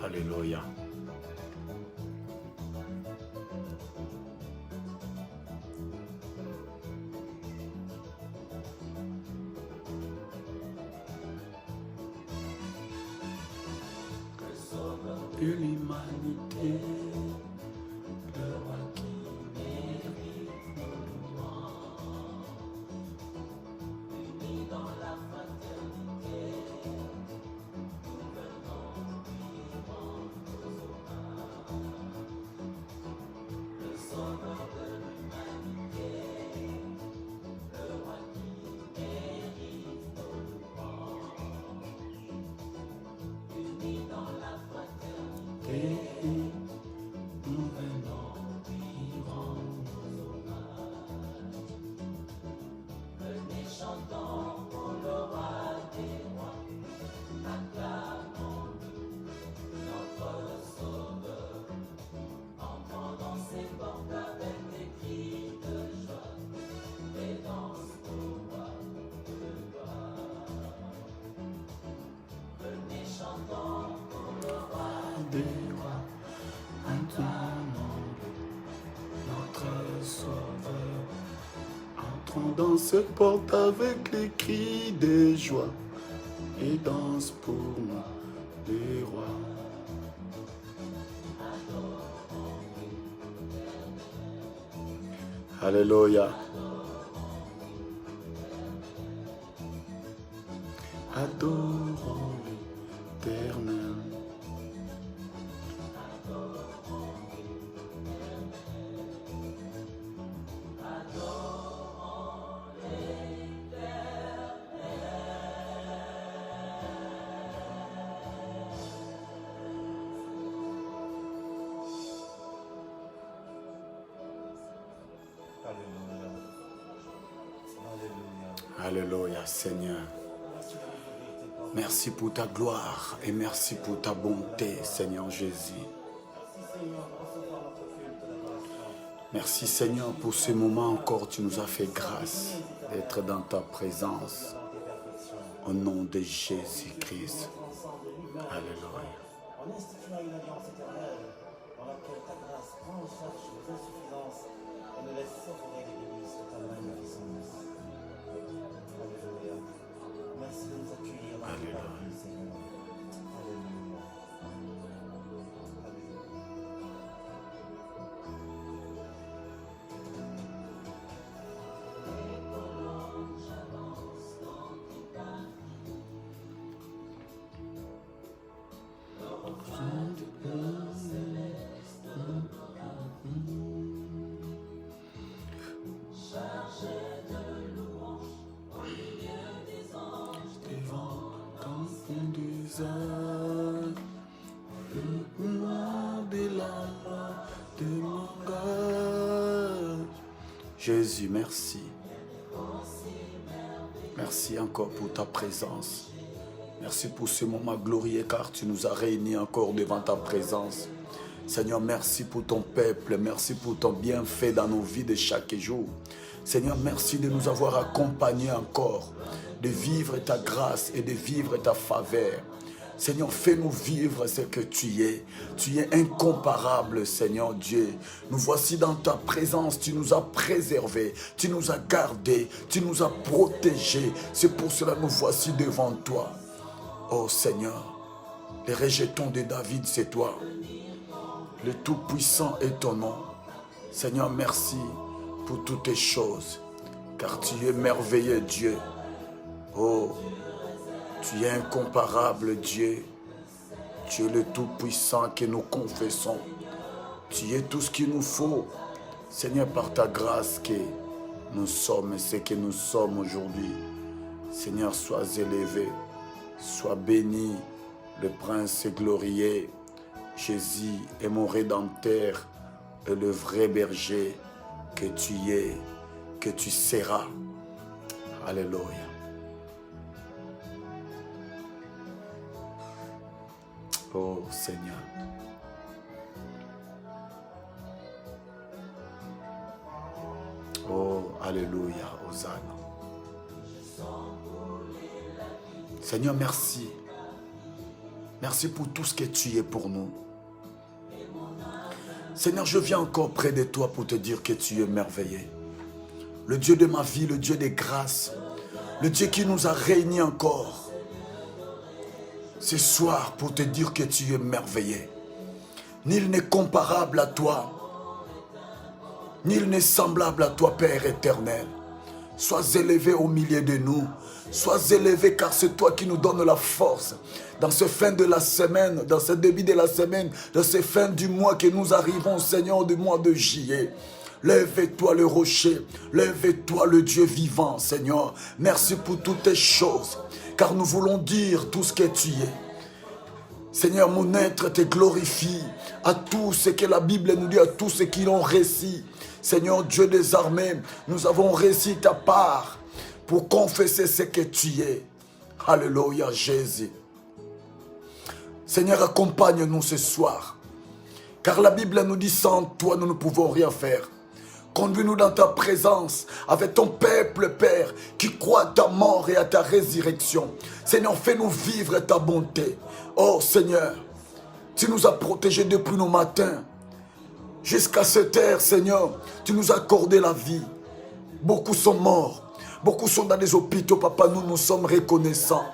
Alléluia. De l'humanité, le roi qui mérite nos louanges, unis dans la fraternité, nous venons lui rendre hommage. Le sauveur de l'humanité, le roi qui mérite nos louanges, unis dans la fraternité. Nous venons lui rendre hommage. Venez chantons pour le roi des rois, acclamons-nous notre sauveur. Entrons dans ses portes avec des cris de joie, et danse au roi de gloire. Venez chantons pour le roi des rois, acclamons-le, notre sauveur. Entrons dans ce porte avec les cris de joie et danse pour nous, les rois. Alléluia. Adorons l'Éternel. Alléluia, Seigneur. Merci pour ta gloire et merci pour ta bonté, Seigneur Jésus. Merci, Seigneur, pour ce moment encore. Tu nous as fait grâce d'être dans ta présence. Au nom de Jésus-Christ. Alléluia. En instituant une alliance éternelle dans laquelle ta grâce prend en charge nos insuffisances et nous laisse savourer les délices de ta magnificence. Alléluia. Merci de nous accueillir dans ta parole, Seigneur. Alléluia. Jésus, merci. Merci encore pour ta présence. Merci pour ce moment glorieux car tu nous as réunis encore devant ta présence. Seigneur, merci pour ton peuple. Merci pour ton bienfait dans nos vies de chaque jour. Seigneur, merci de nous avoir accompagnés encore, de vivre ta grâce et de vivre ta faveur. Seigneur, fais-nous vivre ce que tu es. Tu es incomparable, Seigneur Dieu. Nous voici dans ta présence. Tu nous as préservés. Tu nous as gardés. Tu nous as protégés. C'est pour cela que nous voici devant toi. Oh Seigneur, les rejetons de David, c'est toi. Le Tout-Puissant est ton nom. Seigneur, merci pour toutes tes choses. Car tu es merveilleux, Dieu. Oh, tu es incomparable, Dieu. Tu es le Tout-Puissant que nous confessons. Tu es tout ce qu'il nous faut. Seigneur, par ta grâce que nous sommes ce que nous sommes aujourd'hui. Seigneur, sois élevé. Sois béni, le Prince glorieux. Jésus est mon Rédempteur et le vrai berger que tu es, que tu seras. Alléluia. Oh Seigneur. Oh, alléluia, Hosanna. Seigneur, merci. Merci pour tout ce que tu es pour nous. Seigneur, je viens encore près de toi pour te dire que tu es merveilleux. Le Dieu de ma vie, le Dieu des grâces, le Dieu qui nous a réunis encore ce soir pour te dire que tu es merveilleux. Nul n'est comparable à toi. Nul n'est semblable à toi, Père éternel. Sois élevé au milieu de nous. Sois élevé car c'est toi qui nous donnes la force. Dans ce fin de la semaine, dans ce début de la semaine, dans ce fin du mois que nous arrivons, Seigneur, du mois de juillet. Lève-toi le rocher, lève-toi le Dieu vivant, Seigneur. Merci pour toutes tes choses, car nous voulons dire tout ce que tu es. Seigneur, mon être te glorifie à tout ce que la Bible nous dit, à tous ceux qui l'ont récit. Seigneur Dieu des armées, nous avons réussi ta part pour confesser ce que tu es. Alléluia Jésus. Seigneur, accompagne-nous ce soir. Car la Bible nous dit, sans toi, nous ne pouvons rien faire. Conduis-nous dans ta présence avec ton peuple, Père, qui croit à ta mort et à ta résurrection. Seigneur, fais-nous vivre ta bonté. Oh Seigneur, tu nous as protégés depuis nos matins. Jusqu'à cette heure, Seigneur, tu nous as accordé la vie. Beaucoup sont morts. Beaucoup sont dans les hôpitaux, Papa. Nous sommes reconnaissants.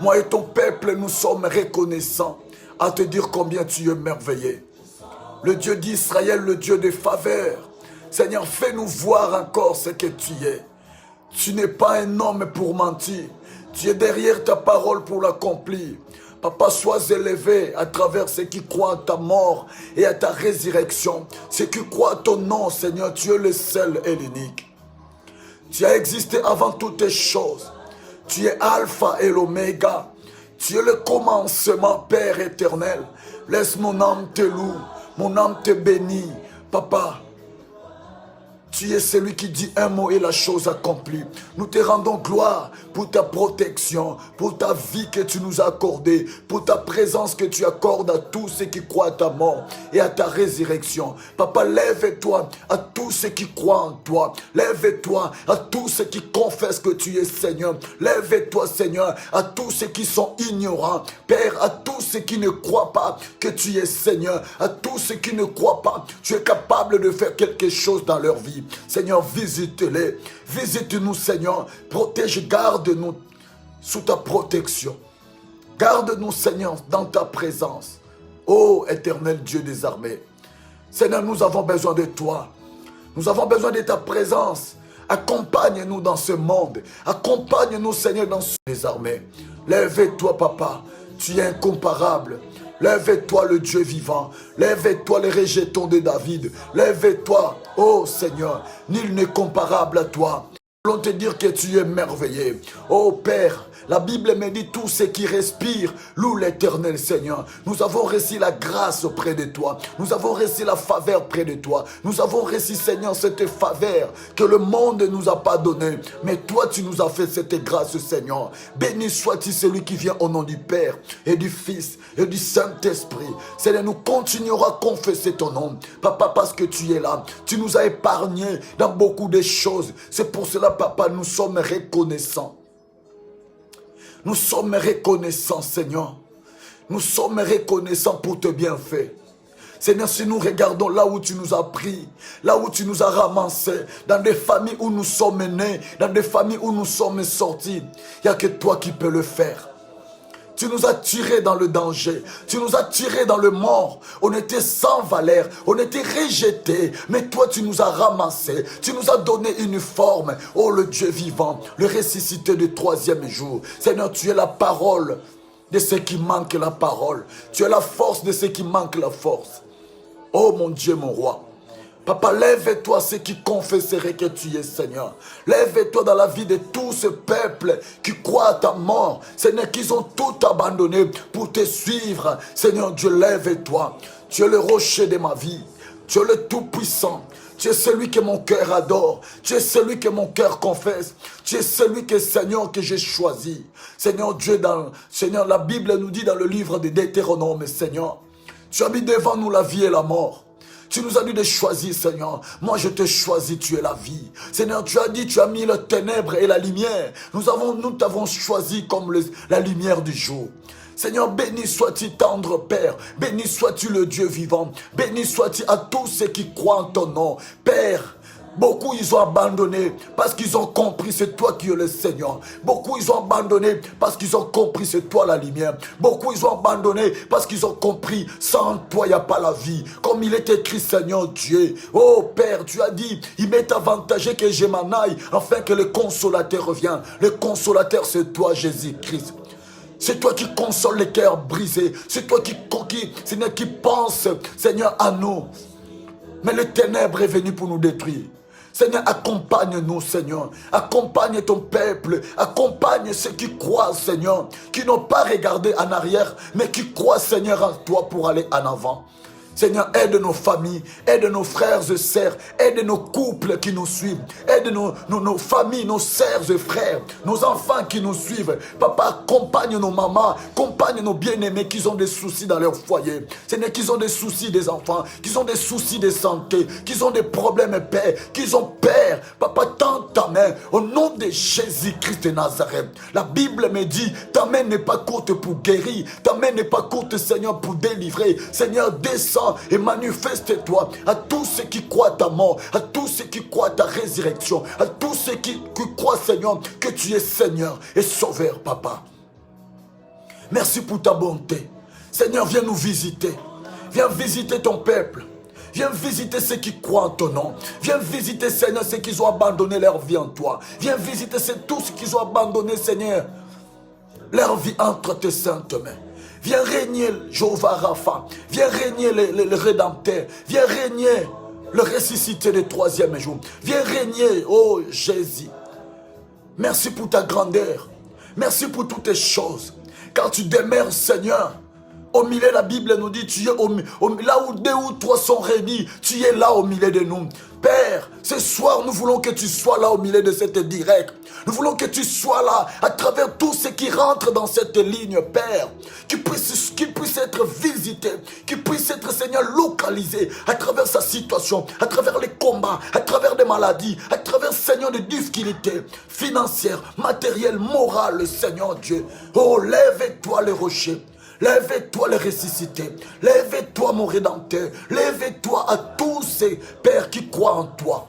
Moi et ton peuple, nous sommes reconnaissants à te dire combien tu es merveilleux. Le Dieu d'Israël, le Dieu des faveurs. Seigneur, fais-nous voir encore ce que tu es. Tu n'es pas un homme pour mentir. Tu es derrière ta parole pour l'accomplir. Papa, sois élevé à travers ceux qui croient à ta mort et à ta résurrection. Ceux qui croient à ton nom, Seigneur, tu es le seul et l'unique. Tu as existé avant toutes les choses. Tu es Alpha et l'Oméga. Tu es le commencement, Père éternel. Laisse mon âme te loue, mon âme te bénit. Papa, tu es celui qui dit un mot et la chose accomplie. Nous te rendons gloire pour ta protection, pour ta vie que tu nous as accordée, pour ta présence que tu accordes à tous ceux qui croient à ta mort et à ta résurrection. Papa, lève-toi à tous ceux qui croient en toi. Lève-toi à tous ceux qui confessent que tu es Seigneur. Lève-toi, Seigneur, à tous ceux qui sont ignorants. Père, à tous ceux qui ne croient pas que tu es Seigneur. À tous ceux qui ne croient pas que tu es capable de faire quelque chose dans leur vie. Seigneur, visite-les. Visite-nous, Seigneur. Protège, garde-nous sous ta protection. Garde-nous, Seigneur, dans ta présence. Ô éternel Dieu des armées. Seigneur, nous avons besoin de toi. Nous avons besoin de ta présence. Accompagne-nous dans ce monde. Accompagne-nous, Seigneur, dans les armées. Lève-toi, Papa. Tu es incomparable. Lève-toi le Dieu vivant. Lève-toi les rejetons de David. Lève-toi, oh Seigneur. Nul n'est comparable à toi. Nous voulons te dire que tu es merveilleux. Oh Père, la Bible me dit tout ce qui respire loue l'Éternel Seigneur. Nous avons reçu la grâce auprès de toi. Nous avons reçu la faveur près de toi. Nous avons reçu, Seigneur, cette faveur que le monde ne nous a pas donnée. Mais toi, tu nous as fait cette grâce, Seigneur. Béni soit-il celui qui vient au nom du Père et du Fils et du Saint-Esprit. Seigneur, nous continuerons à confesser ton nom. Papa, parce que tu es là. Tu nous as épargnés dans beaucoup de choses. C'est pour cela, Papa, nous sommes reconnaissants. Nous sommes reconnaissants, Seigneur. Nous sommes reconnaissants pour tes bienfaits. Seigneur, si nous regardons là où tu nous as pris, là où tu nous as ramassés, dans des familles où nous sommes nés, dans des familles où nous sommes sortis, il n'y a que toi qui peux le faire. Tu nous as tirés dans le danger. Tu nous as tirés dans le mort. On était sans valeur. On était rejetés. Mais toi, tu nous as ramassés. Tu nous as donné une forme. Oh, le Dieu vivant. Le ressuscité du troisième jour. Seigneur, tu es la parole de ceux qui manquent la parole. Tu es la force de ceux qui manquent la force. Oh, mon Dieu, mon roi. Papa, lève-toi ceux qui confesseraient que tu es Seigneur. Lève-toi dans la vie de tout ce peuple qui croit à ta mort. Seigneur, qu'ils ont tout abandonné pour te suivre. Seigneur Dieu, lève-toi. Tu es le rocher de ma vie. Tu es le Tout-Puissant. Tu es celui que mon cœur adore. Tu es celui que mon cœur confesse. Tu es celui que, Seigneur, que j'ai choisi. Seigneur Dieu, Seigneur, la Bible nous dit dans le livre de Deutéronome, Seigneur, tu as mis devant nous la vie et la mort. Tu nous as dit de choisir, Seigneur. Moi, je te choisis, tu es la vie. Seigneur, tu as dit, tu as mis la ténèbre et la lumière. Nous t'avons choisi comme la lumière du jour. Seigneur, béni sois-tu tendre Père, béni sois-tu le Dieu vivant, béni sois-tu à tous ceux qui croient en ton nom. Père, beaucoup ils ont abandonné parce qu'ils ont compris c'est toi qui es le Seigneur. Beaucoup ils ont abandonné parce qu'ils ont compris c'est toi la lumière. Beaucoup ils ont abandonné parce qu'ils ont compris sans toi il n'y a pas la vie. Comme il est écrit Seigneur Dieu. Oh Père, tu as dit il m'est avantagé que je m'en aille afin que le consolateur revienne. Le consolateur c'est toi Jésus-Christ. C'est toi qui console les cœurs brisés. C'est toi Seigneur, qui pense, Seigneur, à nous. Mais le ténèbre est venu pour nous détruire. Seigneur, accompagne-nous, Seigneur. Accompagne ton peuple. Accompagne ceux qui croient, Seigneur. Qui n'ont pas regardé en arrière, mais qui croient, Seigneur, en toi pour aller en avant. Seigneur, aide nos familles, aide nos frères et sœurs, aide nos couples qui nous suivent, aide nos familles, nos sœurs et frères, nos enfants qui nous suivent. Papa, accompagne nos mamans, accompagne nos bien-aimés qui ont des soucis dans leur foyer. Seigneur, qui ont des soucis des enfants, qui ont des soucis de santé, qui ont des problèmes, Père, qui ont peur. Papa, tends ta main au nom de Jésus-Christ de Nazareth. La Bible me dit, ta main n'est pas courte pour guérir, ta main n'est pas courte, Seigneur, pour délivrer. Seigneur, descends et manifeste-toi à tous ceux qui croient ta mort, à tous ceux qui croient ta résurrection, à tous ceux qui croient, Seigneur, que tu es Seigneur et Sauveur, Papa. Merci pour ta bonté. Seigneur, viens nous visiter. Viens visiter ton peuple. Viens visiter ceux qui croient en ton nom. Viens visiter, Seigneur, ceux qui ont abandonné leur vie en toi. Viens visiter tous ceux qui ont abandonné, Seigneur, leur vie entre tes saintes mains. Viens régner Jéhovah Rapha. Viens régner le Rédempteur. Viens régner le ressuscité du troisième jour. Viens régner, oh Jésus. Merci pour ta grandeur. Merci pour toutes tes choses. Car tu demeures, Seigneur. Au milieu, la Bible nous dit, tu es là où 2 ou 3 sont réunis, tu es là au milieu de nous. Père, ce soir, nous voulons que tu sois là au milieu de cette direct. Nous voulons que tu sois là à travers tous ceux qui rentrent dans cette ligne, Père. Qui puissent être visités, qui puissent être, Seigneur, localisés à travers sa situation, à travers les combats, à travers des maladies, à travers, Seigneur, des difficultés financières, matérielles, morales, Seigneur Dieu. Oh, lève-toi les rochers. Lève-toi les ressuscités. Lève-toi mon Rédempteur. Lève-toi à tous ces pères qui croient en toi.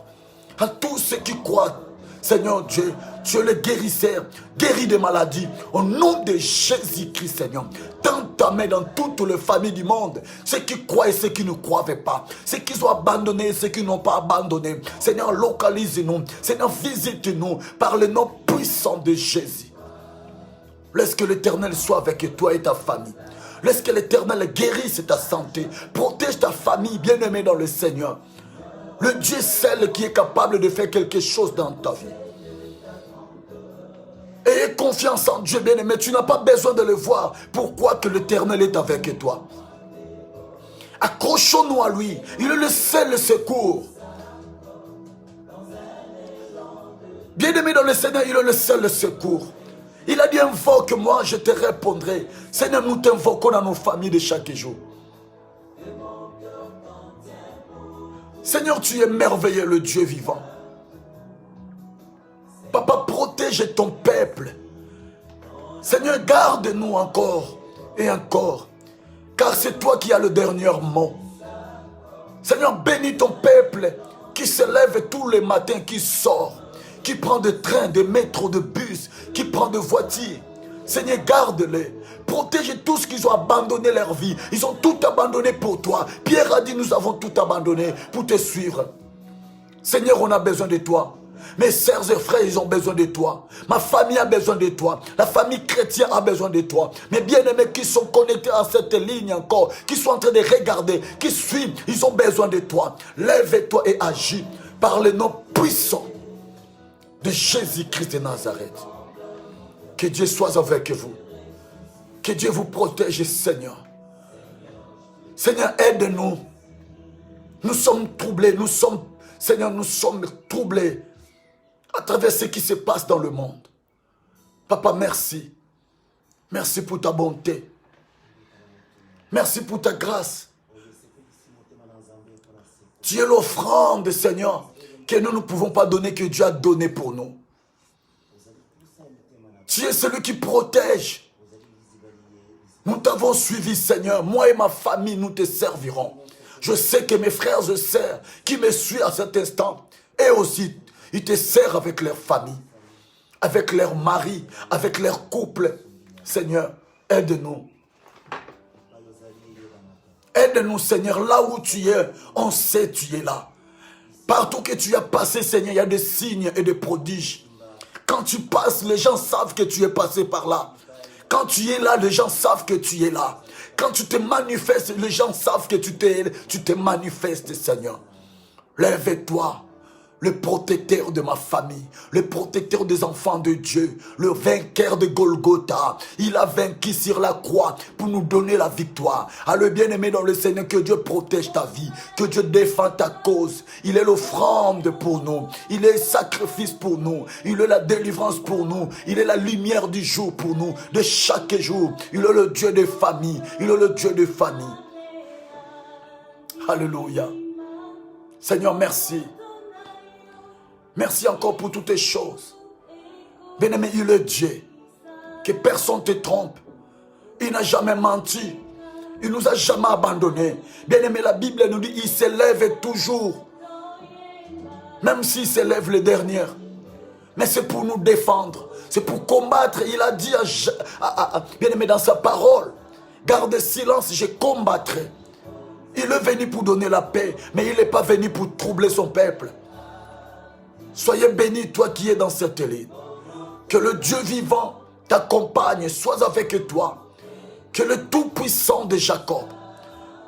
À tous ceux qui croient. Seigneur Dieu, tu es le guérisseur. Guéris des maladies. Au nom de Jésus-Christ, Seigneur. Tends ta main dans toutes les familles du monde. Ceux qui croient et ceux qui ne croient pas. Ceux qui ont abandonné et ceux qui n'ont pas abandonné. Seigneur, localise-nous. Seigneur, visite-nous par le nom puissant de Jésus. Laisse que l'Éternel soit avec toi et ta famille. Laisse que l'Éternel guérisse ta santé. Protège ta famille, bien-aimée dans le Seigneur. Le Dieu seul qui est capable de faire quelque chose dans ta vie. Ayez confiance en Dieu, bien-aimé. Tu n'as pas besoin de le voir. Pourquoi que l'Éternel est avec toi? Accrochons-nous à lui. Il est le seul secours. Bien-aimé dans le Seigneur, il est le seul secours. Il a dit, invoque-moi, je te répondrai. Seigneur, nous t'invoquons dans nos familles de chaque jour. Seigneur, tu es merveilleux, le Dieu vivant. Papa, protège ton peuple. Seigneur, garde-nous encore et encore. Car c'est toi qui as le dernier mot. Seigneur, bénis ton peuple qui se lève tous les matins, qui sort. Qui prend de train, de métro, de bus, qui prend de voiture. Seigneur, garde-les. Protège tous qui ont abandonné leur vie. Ils ont tout abandonné pour toi. Pierre a dit, nous avons tout abandonné pour te suivre. Seigneur, on a besoin de toi. Mes sœurs et frères, ils ont besoin de toi. Ma famille a besoin de toi. La famille chrétienne a besoin de toi. Mes bien-aimés qui sont connectés à cette ligne encore, qui sont en train de regarder, qui suivent, ils ont besoin de toi. Lève-toi et agis par le nom puissant de Jésus-Christ de Nazareth. Que Dieu soit avec vous. Que Dieu vous protège, Seigneur. Seigneur, aide-nous. Nous sommes troublés, Seigneur, nous sommes troublés à travers ce qui se passe dans le monde. Papa, merci. Merci pour ta bonté. Merci pour ta grâce. Tu es l'offrande, Seigneur, que nous ne pouvons pas donner, que Dieu a donné pour nous. Tu es celui qui protège. Nous t'avons suivi, Seigneur. Moi et ma famille, nous te servirons. Je sais que mes frères et sœurs qui me suivent à cet instant, eux aussi, ils te servent avec leur famille, avec leur mari, avec leur couple. Seigneur, aide-nous. Aide-nous, Seigneur, là où tu es, on sait tu es là. Partout que tu as passé, Seigneur, il y a des signes et des prodiges. Quand tu passes, les gens savent que tu es passé par là. Quand tu es là, les gens savent que tu es là. Quand tu te manifestes, les gens savent que tu te manifestes, Seigneur. Lève-toi, le protecteur de ma famille, le protecteur des enfants de Dieu, le vainqueur de Golgotha. Il a vaincu sur la croix pour nous donner la victoire. Alors bien-aimé dans le Seigneur, que Dieu protège ta vie, que Dieu défend ta cause. Il est l'offrande pour nous, il est le sacrifice pour nous, il est la délivrance pour nous, il est la lumière du jour pour nous, de chaque jour. Il est le Dieu des familles, il est le Dieu des familles. Alléluia. Seigneur, merci. Merci encore pour toutes les choses. Bien-aimé, il est Dieu. Que personne ne te trompe. Il n'a jamais menti. Il ne nous a jamais abandonnés. Bien-aimé, la Bible nous dit, il s'élève toujours. Même s'il s'élève le dernier. Mais c'est pour nous défendre. C'est pour combattre. Il a dit, bien-aimé, dans sa parole, garde silence, je combattrai. Il est venu pour donner la paix, mais il n'est pas venu pour troubler son peuple. Soyez béni, toi qui es dans cette ligne. Que le Dieu vivant t'accompagne, sois avec toi. Que le Tout-Puissant de Jacob,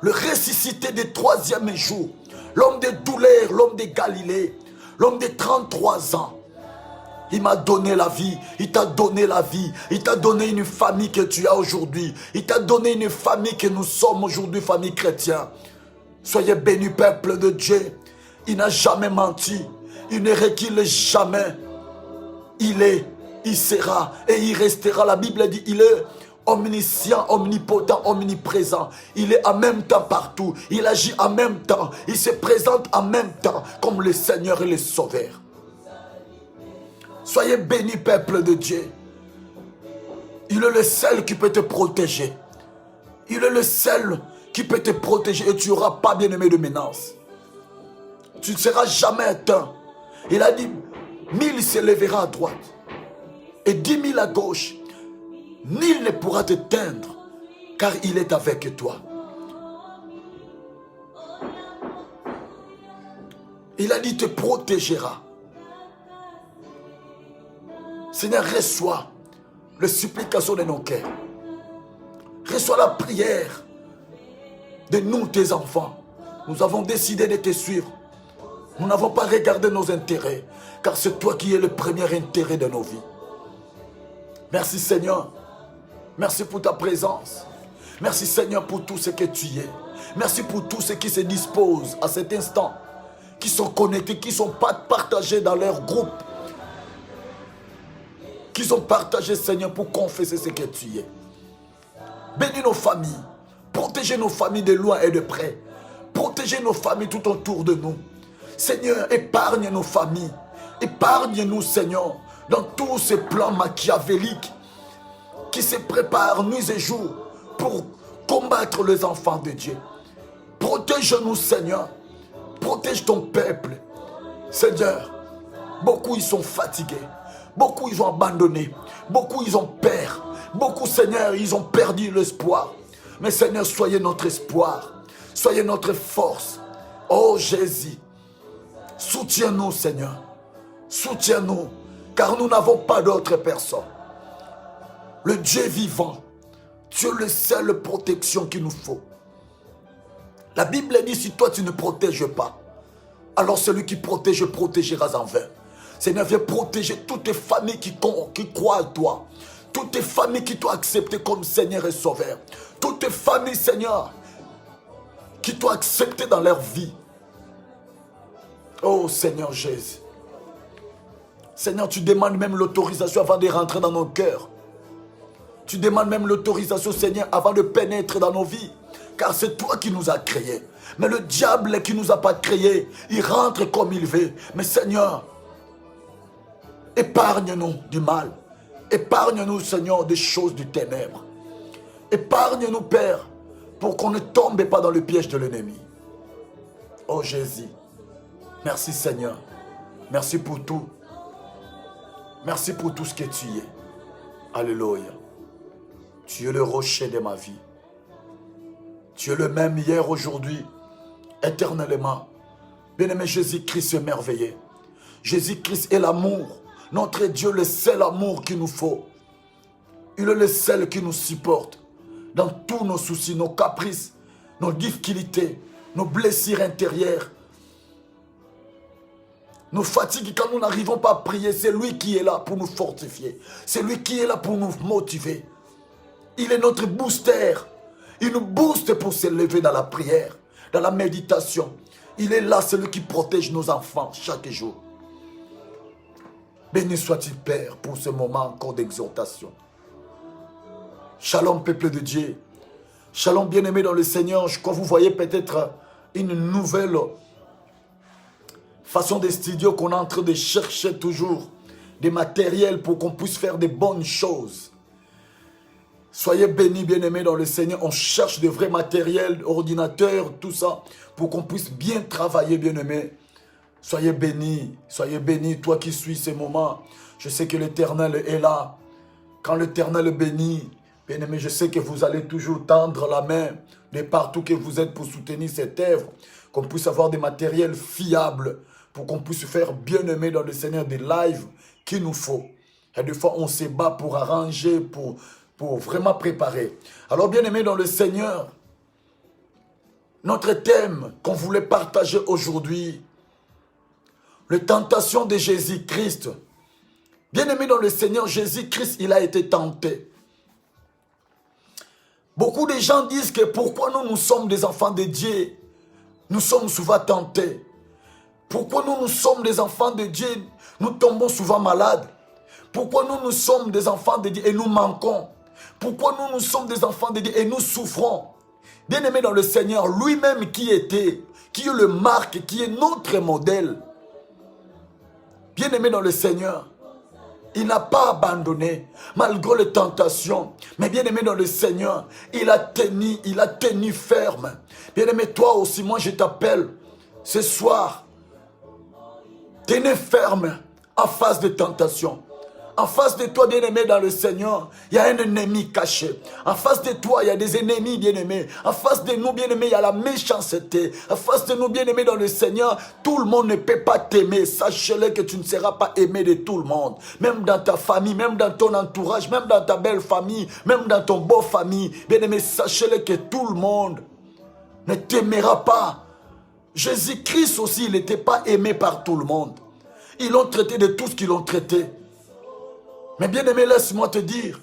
le ressuscité des 3e jour, l'homme des douleurs, l'homme de Galilée, l'homme de 33 ans, il m'a donné la vie, il t'a donné la vie, il t'a donné une famille que tu as aujourd'hui, il t'a donné une famille que nous sommes aujourd'hui, famille chrétienne. Soyez bénis, peuple de Dieu. Il n'a jamais menti. Il ne recule jamais. Il est, il sera et il restera. La Bible dit, il est omniscient, omnipotent, omniprésent. Il est en même temps partout. Il agit en même temps. Il se présente en même temps comme le Seigneur et le Sauveur. Soyez bénis, peuple de Dieu. Il est le seul qui peut te protéger. Il est le seul qui peut te protéger et tu n'auras pas, bien-aimé, de menace. Tu ne seras jamais atteint. Il a dit, 1000 se lèvera à droite et 10 000 à gauche. Nul ne pourra te teindre car il est avec toi. Il a dit, te protégera. Seigneur, reçois les supplications de nos cœurs. Reçois la prière de nous, tes enfants. Nous avons décidé de te suivre. Nous n'avons pas regardé nos intérêts, car c'est toi qui es le premier intérêt de nos vies. Merci Seigneur. Merci pour ta présence. Merci Seigneur pour tout ce que tu es. Merci pour tous ceux qui se disposent à cet instant, qui sont connectés, qui sont partagés dans leur groupe, qui sont partagés Seigneur pour confesser ce que tu es. Bénis nos familles. Protégez nos familles de loin et de près. Protégez nos familles tout autour de nous. Seigneur, épargne nos familles. Épargne-nous, Seigneur, dans tous ces plans machiavéliques qui se préparent nuit et jour pour combattre les enfants de Dieu. Protège-nous, Seigneur. Protège ton peuple. Seigneur, beaucoup ils sont fatigués. Beaucoup ils ont abandonné. Beaucoup ils ont peur. Beaucoup, Seigneur, ils ont perdu l'espoir. Mais Seigneur, soyez notre espoir. Soyez notre force. Oh Jésus, soutiens-nous, Seigneur. Soutiens-nous, car nous n'avons pas d'autre personne. Le Dieu vivant, tu es la seule protection qu'il nous faut. La Bible dit, si toi tu ne protèges pas, alors celui qui protège protégera en vain. Seigneur, viens protéger toutes les familles qui croient à toi. Toutes les familles qui t'ont accepté comme Seigneur et Sauveur. Toutes les familles, Seigneur, qui t'ont accepté dans leur vie. Oh Seigneur Jésus. Seigneur, tu demandes même l'autorisation avant de rentrer dans nos cœurs. Tu demandes même l'autorisation, Seigneur, avant de pénétrer dans nos vies. Car c'est toi qui nous as créés. Mais le diable qui ne nous a pas créés, il rentre comme il veut. Mais Seigneur, épargne-nous du mal. Épargne-nous, Seigneur, des choses du ténèbre. Épargne-nous, Père, pour qu'on ne tombe pas dans le piège de l'ennemi. Oh Jésus, merci Seigneur. Merci pour tout. Merci pour tout ce que tu es. Alléluia. Tu es le rocher de ma vie. Tu es le même hier, aujourd'hui, éternellement. Bien-aimé, Jésus-Christ est merveilleux. Jésus-Christ est l'amour. Notre Dieu, le seul amour qu'il nous faut. Il est le seul qui nous supporte dans tous nos soucis, nos caprices, nos difficultés, nos blessures intérieures, nos fatigues. Quand nous n'arrivons pas à prier, c'est lui qui est là pour nous fortifier. C'est lui qui est là pour nous motiver. Il est notre booster. Il nous booste pour se lever dans la prière, dans la méditation. Il est là, celui qui protège nos enfants chaque jour. Béni soit-il, Père, pour ce moment encore d'exhortation. Shalom, peuple de Dieu. Shalom, bien-aimés dans le Seigneur. Je crois que vous voyez peut-être une nouvelle façon de studio qu'on est en train de chercher toujours des matériels pour qu'on puisse faire des bonnes choses. Soyez bénis, bien-aimés dans le Seigneur. On cherche de vrais matériels, ordinateurs, tout ça, pour qu'on puisse bien travailler, bien-aimés. Soyez bénis, toi qui suis ces moments. Je sais que l'Éternel est là. Quand l'Éternel bénit, bien-aimés, je sais que vous allez toujours tendre la main de partout que vous êtes pour soutenir cette œuvre, qu'on puisse avoir des matériels fiables, pour qu'on puisse faire, bien-aimés dans le Seigneur, des lives qu'il nous faut. Et des fois, on se bat pour arranger, pour vraiment préparer. Alors, bien-aimés dans le Seigneur, notre thème qu'on voulait partager aujourd'hui, les tentations de Jésus-Christ. Bien-aimés dans le Seigneur, Jésus-Christ, il a été tenté. Beaucoup de gens disent que pourquoi nous sommes des enfants de Dieu, nous sommes souvent tentés. Pourquoi nous sommes des enfants de Dieu, nous tombons souvent malades. Pourquoi nous sommes des enfants de Dieu et nous manquons. Pourquoi nous sommes des enfants de Dieu et nous souffrons. Bien-aimés dans le Seigneur, lui-même qui est le marque, qui est notre modèle. Bien-aimé dans le Seigneur, il n'a pas abandonné malgré les tentations. Mais bien-aimé dans le Seigneur, il a tenu ferme. Bien-aimé, toi aussi, moi je t'appelle ce soir. Tenez ferme en face des tentations. En face de toi, bien-aimé dans le Seigneur, il y a un ennemi caché. En face de toi, il y a des ennemis, bien-aimés. En face de nous, bien-aimés, il y a la méchanceté. En face de nous, bien-aimés dans le Seigneur, tout le monde ne peut pas t'aimer. Sache-le que tu ne seras pas aimé de tout le monde. Même dans ta famille, même dans ton entourage, même dans ta belle famille, même dans ton beau famille. Bien-aimé, sache-le que tout le monde ne t'aimera pas. Jésus-Christ aussi, il n'était pas aimé par tout le monde. Ils l'ont traité de tout ce qu'ils l'ont traité. Mais bien aimé, laisse-moi te dire,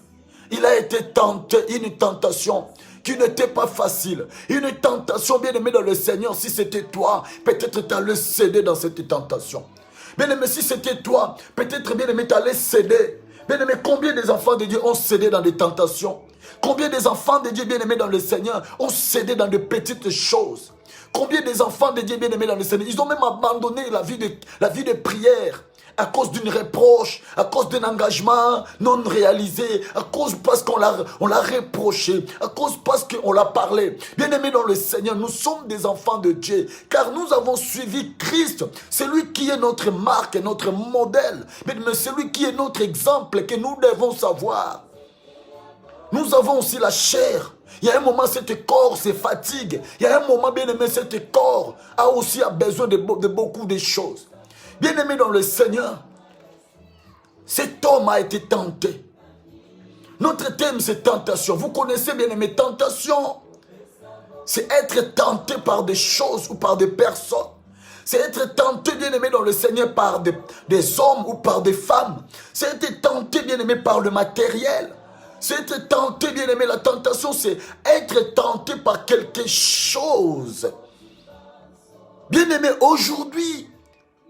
il a été tenté, une tentation qui n'était pas facile. Une tentation, bien aimé dans le Seigneur, si c'était toi, peut-être tu allais céder dans cette tentation. Bien aimé, si c'était toi, peut-être bien aimé, tu allais céder. Bien aimé, combien des enfants de Dieu ont cédé dans des tentations? Combien des enfants de Dieu, bien aimés dans le Seigneur, ont cédé dans de petites choses? Combien des enfants de Dieu, bien aimés dans le Seigneur, ils ont même abandonné la vie de prière à cause d'une reproche, à cause d'un engagement non réalisé, à cause parce qu'on l'a reproché, à cause parce qu'on l'a parlé. Bien aimés dans le Seigneur, nous sommes des enfants de Dieu, car nous avons suivi Christ. C'est lui qui est notre marque, notre modèle, mais c'est lui qui est notre exemple que nous devons savoir. Nous avons aussi la chair. Il y a un moment, cet corps se fatigue. Il y a un moment, bien aimé, cet corps a aussi besoin de beaucoup de choses. Bien aimé dans le Seigneur, cet homme a été tenté. Notre thème, c'est tentation. Vous connaissez, bien aimé, tentation. C'est être tenté par des choses ou par des personnes. C'est être tenté, bien aimé, dans le Seigneur par des hommes ou par des femmes. C'est être tenté, bien aimé, par le matériel. C'est être tenté, bien aimé. La tentation, c'est être tenté par quelque chose. Bien aimé, aujourd'hui,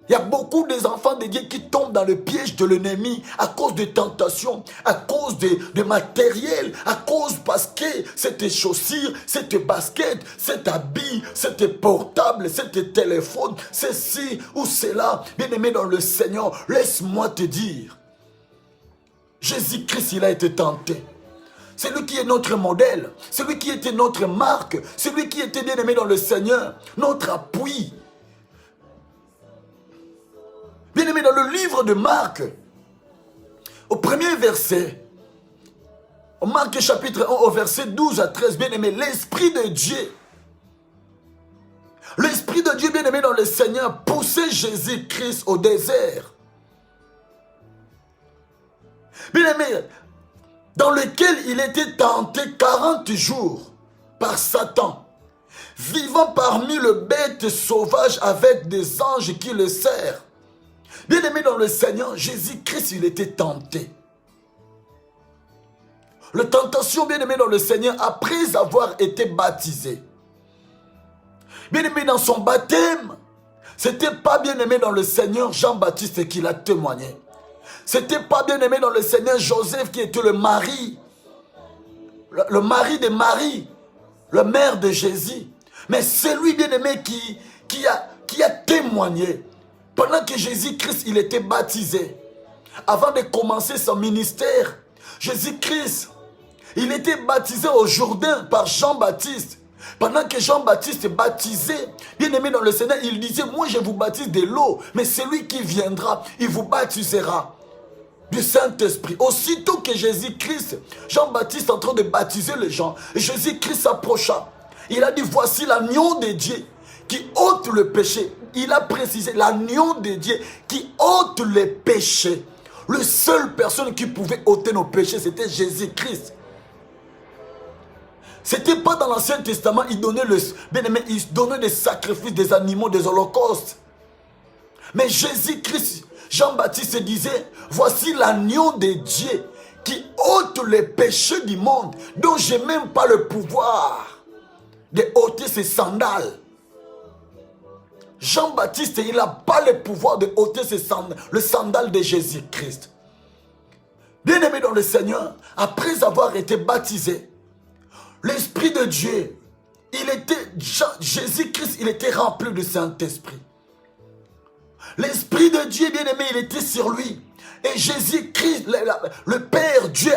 il y a beaucoup des enfants de Dieu qui tombent dans le piège de l'ennemi à cause de tentations, à cause de matériel, à cause parce que cette chaussure, cette basket, cet habit, cet portable, cet téléphone, ceci ou cela. Bien aimé dans le Seigneur, laisse-moi te dire, Jésus-Christ, il a été tenté. C'est lui qui est notre modèle, c'est lui qui était notre marque, c'est lui qui était bien-aimé dans le Seigneur, notre appui. Bien-aimé, dans le livre de Marc, au premier verset, Marc chapitre 1 au verset 12 à 13, bien-aimé, l'Esprit de Dieu, bien-aimé dans le Seigneur, poussait Jésus-Christ au désert. Bien-aimé, dans lequel il était tenté 40 jours par Satan, vivant parmi les bêtes sauvages avec des anges qui le servent. Bien-aimé dans le Seigneur, Jésus-Christ, il était tenté. La tentation, bien-aimé dans le Seigneur, après avoir été baptisé. Bien-aimé dans son baptême, c'était pas bien-aimé dans le Seigneur Jean-Baptiste qui l'a témoigné. C'était pas bien-aimé dans le Seigneur Joseph qui était le mari de Marie, le mère de Jésus. Mais c'est lui bien-aimé qui a témoigné. Pendant que Jésus-Christ, il était baptisé, avant de commencer son ministère, Jésus-Christ, il était baptisé au Jourdain par Jean-Baptiste. Pendant que Jean-Baptiste baptisait, bien-aimé dans le Seigneur, il disait, moi je vous baptise de l'eau, mais celui qui viendra, il vous baptisera du Saint-Esprit. Aussitôt que Jésus-Christ, Jean-Baptiste en train de baptiser les gens, Jésus-Christ s'approcha. Il a dit, voici l'agneau de Dieu qui ôte le péché. Il a précisé, l'agneau de Dieu qui ôte les péchés. La seule personne qui pouvait ôter nos péchés, c'était Jésus-Christ. C'était pas dans l'Ancien Testament, il donnait des sacrifices, des animaux, des holocaustes. Mais Jésus-Christ, Jean-Baptiste disait, voici l'agneau de Dieu qui ôte les péchés du monde, dont je n'ai même pas le pouvoir de ôter ses sandales. Jean-Baptiste, il n'a pas le pouvoir de ôter le sandal de Jésus-Christ. Bien-aimé dans le Seigneur, après avoir été baptisé, l'Esprit de Dieu, Jésus-Christ, il était rempli du Saint-Esprit. L'Esprit de Dieu, bien-aimé, il était sur lui. Et Jésus-Christ, le Père Dieu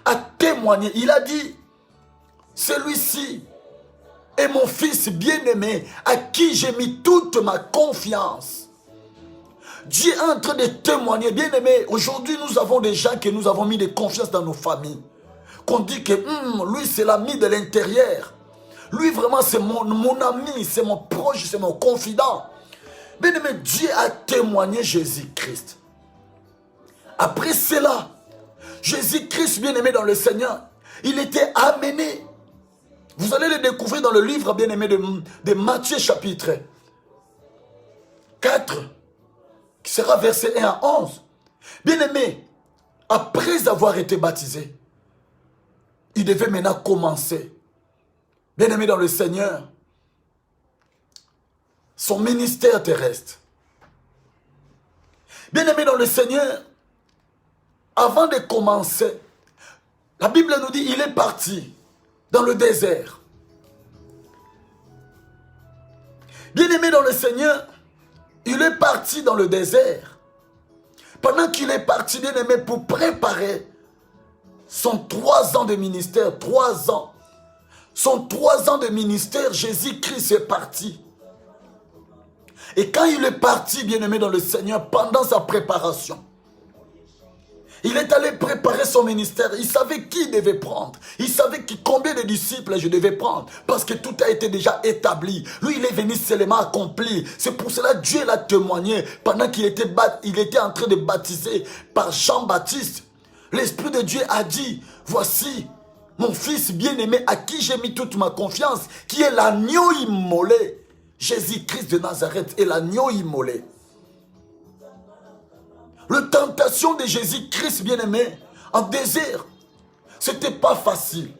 a témoigné. Il a dit, celui-ci est mon Fils bien-aimé, à qui j'ai mis toute ma confiance. Dieu est en train de témoigner. Bien-aimé, aujourd'hui, nous avons des gens que nous avons mis de confiance dans nos familles. Qu'on dit que lui, c'est l'ami de l'intérieur. Lui, vraiment, c'est mon ami, c'est mon proche, c'est mon confident. Bien-aimé, Dieu a témoigné Jésus-Christ. Après cela, Jésus-Christ, bien-aimé dans le Seigneur, il était amené. Vous allez le découvrir dans le livre, bien-aimé, de Matthieu chapitre 4, qui sera verset 1 à 11. Bien-aimé, après avoir été baptisé, il devait maintenant commencer. Bien-aimé dans le Seigneur, son ministère terrestre. Bien-aimé dans le Seigneur, avant de commencer, la Bible nous dit, il est parti dans le désert. Bien-aimé dans le Seigneur, il est parti dans le désert. Pendant qu'il est parti, bien-aimé, pour préparer son 3 ans de ministère, 3 ans. Son 3 ans de ministère, Jésus-Christ est parti. Et quand il est parti, bien-aimé dans le Seigneur, pendant sa préparation, il est allé préparer son ministère. Il savait qui il devait prendre. Il savait combien de disciples je devais prendre. Parce que tout a été déjà établi. Lui, il est venu seulement accomplir. C'est pour cela que Dieu l'a témoigné. Pendant qu'il était en train de baptiser par Jean-Baptiste, l'Esprit de Dieu a dit, voici mon Fils bien-aimé à qui j'ai mis toute ma confiance, qui est l'agneau immolé. Jésus-Christ de Nazareth est l'agneau immolé. La tentation de Jésus-Christ, bien-aimé, en désert, ce n'était pas facile.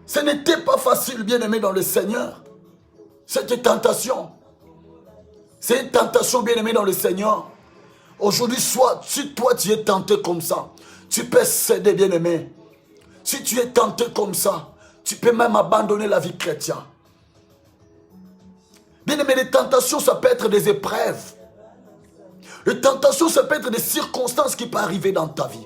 Ce n'était pas facile, bien-aimé, dans le Seigneur. Cette tentation. C'est une tentation, bien-aimé, dans le Seigneur. Aujourd'hui, soit si toi tu es tenté comme ça, tu peux céder, bien-aimé. Si tu es tenté comme ça, tu peux même abandonner la vie chrétienne. Bien-aimé, les tentations, ça peut être des épreuves. Les tentations, ça peut être des circonstances qui peuvent arriver dans ta vie.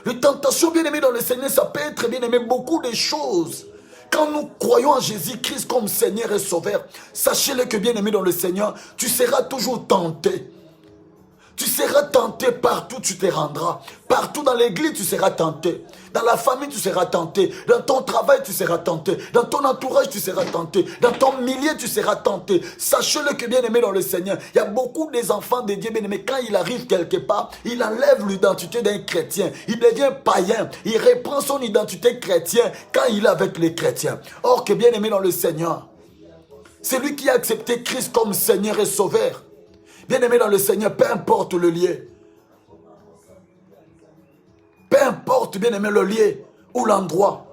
Les tentations, bien-aimés dans le Seigneur, ça peut être, bien-aimé, beaucoup de choses. Quand nous croyons en Jésus-Christ comme Seigneur et Sauveur, sachez-le que, bien-aimé dans le Seigneur, tu seras toujours tenté. Tu seras tenté partout, tu te rendras. Partout dans l'église, tu seras tenté. Dans la famille, tu seras tenté. Dans ton travail, tu seras tenté. Dans ton entourage, tu seras tenté. Dans ton milieu, tu seras tenté. Sachez-le que, bien-aimé dans le Seigneur, il y a beaucoup des enfants de Dieu, bien-aimés, quand il arrive quelque part, il enlève l'identité d'un chrétien. Il devient païen. Il reprend son identité chrétienne quand il est avec les chrétiens. Or que, bien-aimé dans le Seigneur, c'est lui qui a accepté Christ comme Seigneur et Sauveur. Bien-aimé dans le Seigneur, peu importe le lieu. Peu importe, bien-aimé, le lieu ou l'endroit.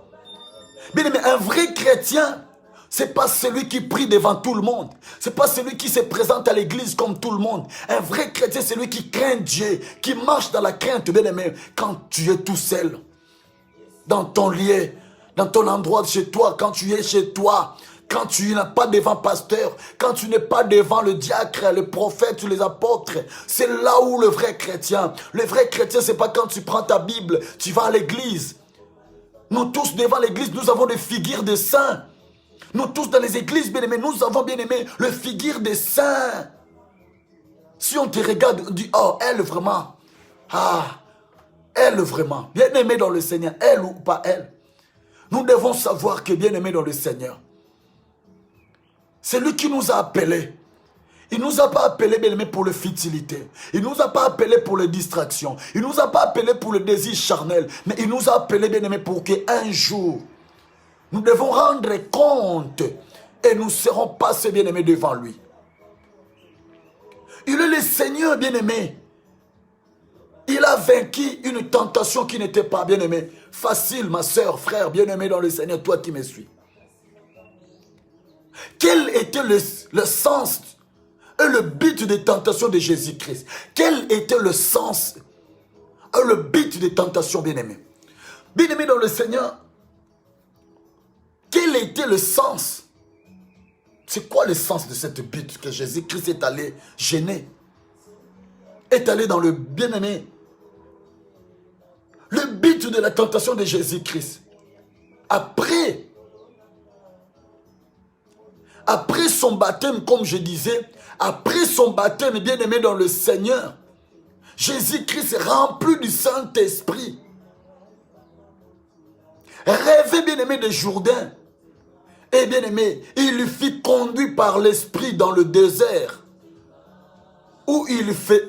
Bien-aimé, un vrai chrétien, c'est pas celui qui prie devant tout le monde. C'est pas celui qui se présente à l'église comme tout le monde. Un vrai chrétien, c'est celui qui craint Dieu, qui marche dans la crainte, bien-aimé, quand tu es tout seul. Dans ton lieu, dans ton endroit de chez toi, quand tu es chez toi. Quand tu n'es pas devant pasteur, quand tu n'es pas devant le diacre, le prophète ou les apôtres, c'est là où le vrai chrétien, c'est pas quand tu prends ta Bible, tu vas à l'église. Nous tous devant l'église, nous avons des figures de saints. Nous tous dans les églises, bien-aimés, nous avons bien-aimé le figure des saints. Si on te regarde, on dit, oh, elle vraiment, elle vraiment, bien-aimé dans le Seigneur, elle ou pas elle. Nous devons savoir que bien-aimé dans le Seigneur, c'est lui qui nous a appelés. Il ne nous a pas appelés, bien-aimés, pour la futilité. Il ne nous a pas appelés pour les distractions. Il ne nous a pas appelés pour le désir charnel. Mais il nous a appelés, bien-aimés, pour qu'un jour, nous devons rendre compte et nous serons passés, bien-aimés, devant lui. Il est le Seigneur, bien-aimé. Il a vaincu une tentation qui n'était pas, bien-aimé, facile, ma soeur, frère, bien-aimé dans le Seigneur, toi qui me suis. Quel était le sens et le but des tentations de Jésus-Christ? Quel était le sens et le but des tentations, bien-aimés? Bien-aimés dans le Seigneur, quel était le sens? C'est quoi le sens de cette but que Jésus-Christ est allé gêner? Est allé dans le bien-aimé? Le but de la tentation de Jésus-Christ, après son baptême, comme je disais, après son baptême, bien-aimé dans le Seigneur, Jésus-Christ est rempli du Saint-Esprit. Rêvez, bien-aimé, de Jourdain. Et bien-aimé, il lui fit conduire par l'Esprit dans le désert, où il fit,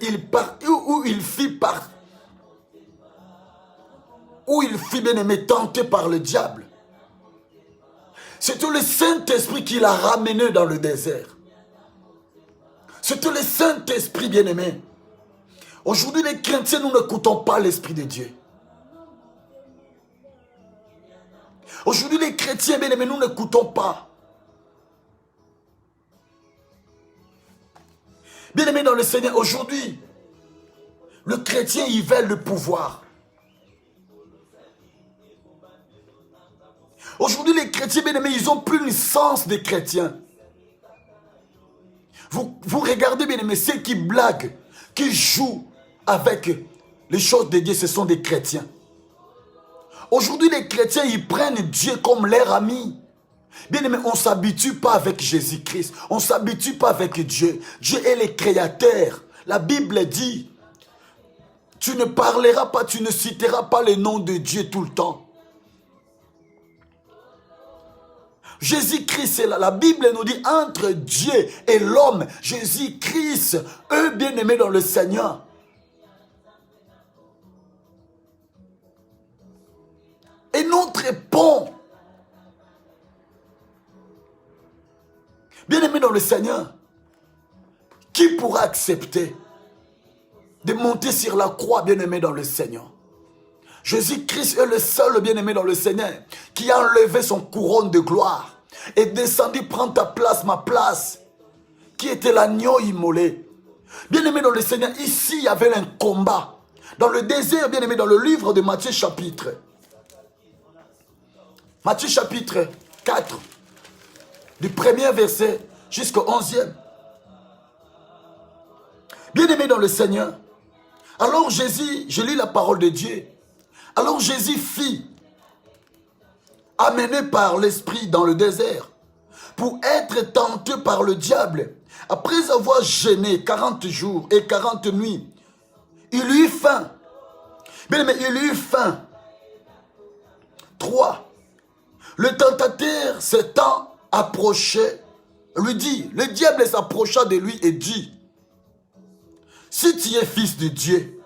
bien-aimé, tenté par le diable. C'était le Saint-Esprit qui l'a ramené dans le désert. C'était le Saint-Esprit, bien-aimé. Aujourd'hui, les chrétiens, nous n'écoutons pas l'Esprit de Dieu. Aujourd'hui, les chrétiens, bien-aimés, nous n'écoutons pas. Bien-aimés dans le Seigneur, aujourd'hui, le chrétien, il veut le pouvoir. Aujourd'hui, les chrétiens, bien-aimés, ils n'ont plus le sens des chrétiens. Vous regardez, bien-aimés, ceux qui blaguent, qui jouent avec les choses de Dieu, ce sont des chrétiens. Aujourd'hui, les chrétiens, ils prennent Dieu comme leur ami. Bien-aimés, on ne s'habitue pas avec Jésus-Christ. On ne s'habitue pas avec Dieu. Dieu est le créateur. La Bible dit, tu ne parleras pas, tu ne citeras pas le nom de Dieu tout le temps. Jésus-Christ, c'est là. La Bible nous dit, entre Dieu et l'homme, Jésus-Christ, eux bien-aimés dans le Seigneur. Et notre pont, bien-aimés dans le Seigneur, qui pourra accepter de monter sur la croix, bien-aimés dans le Seigneur? Jésus-Christ est le seul bien-aimé dans le Seigneur qui a enlevé son couronne de gloire et descendu prendre ta place, ma place, qui était l'agneau immolé. Bien-aimé dans le Seigneur, ici il y avait un combat. Dans le désert, bien-aimé, dans le livre de Matthieu chapitre 4, du premier verset jusqu'au 11e. Bien-aimé dans le Seigneur, alors Jésus, je lis la parole de Dieu. Alors Jésus fit amené par l'Esprit dans le désert pour être tenté par le diable. Après avoir jeûné 40 jours et 40 nuits, il eut faim. Bien aimé, il eut faim. 3. Le tentateur s'étant approché, lui dit, le diable s'approcha de lui et dit, si tu es fils de Dieu,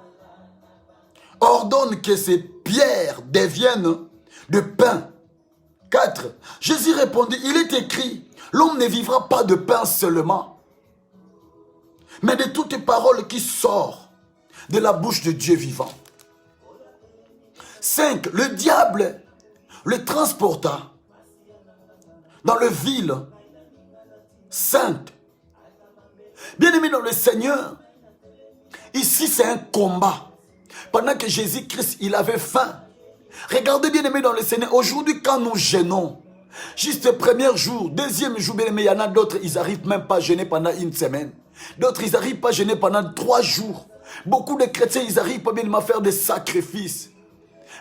ordonne que ces pierres deviennent de pain. 4. Jésus répondit, il est écrit, l'homme ne vivra pas de pain seulement, mais de toute parole qui sort de la bouche de Dieu vivant. 5. Le diable le transporta dans le ville sainte. Bien-aimé dans le Seigneur, ici c'est un combat. Pendant que Jésus-Christ, il avait faim. Regardez bien aimé dans le Seigneur, aujourd'hui quand nous jeûnons, juste le premier jour, deuxième jour, bien aimé, il y en a d'autres, ils n'arrivent même pas à jeûner pendant une semaine. D'autres, ils n'arrivent pas à jeûner pendant 3 jours. Beaucoup de chrétiens, ils n'arrivent pas bien à faire des sacrifices.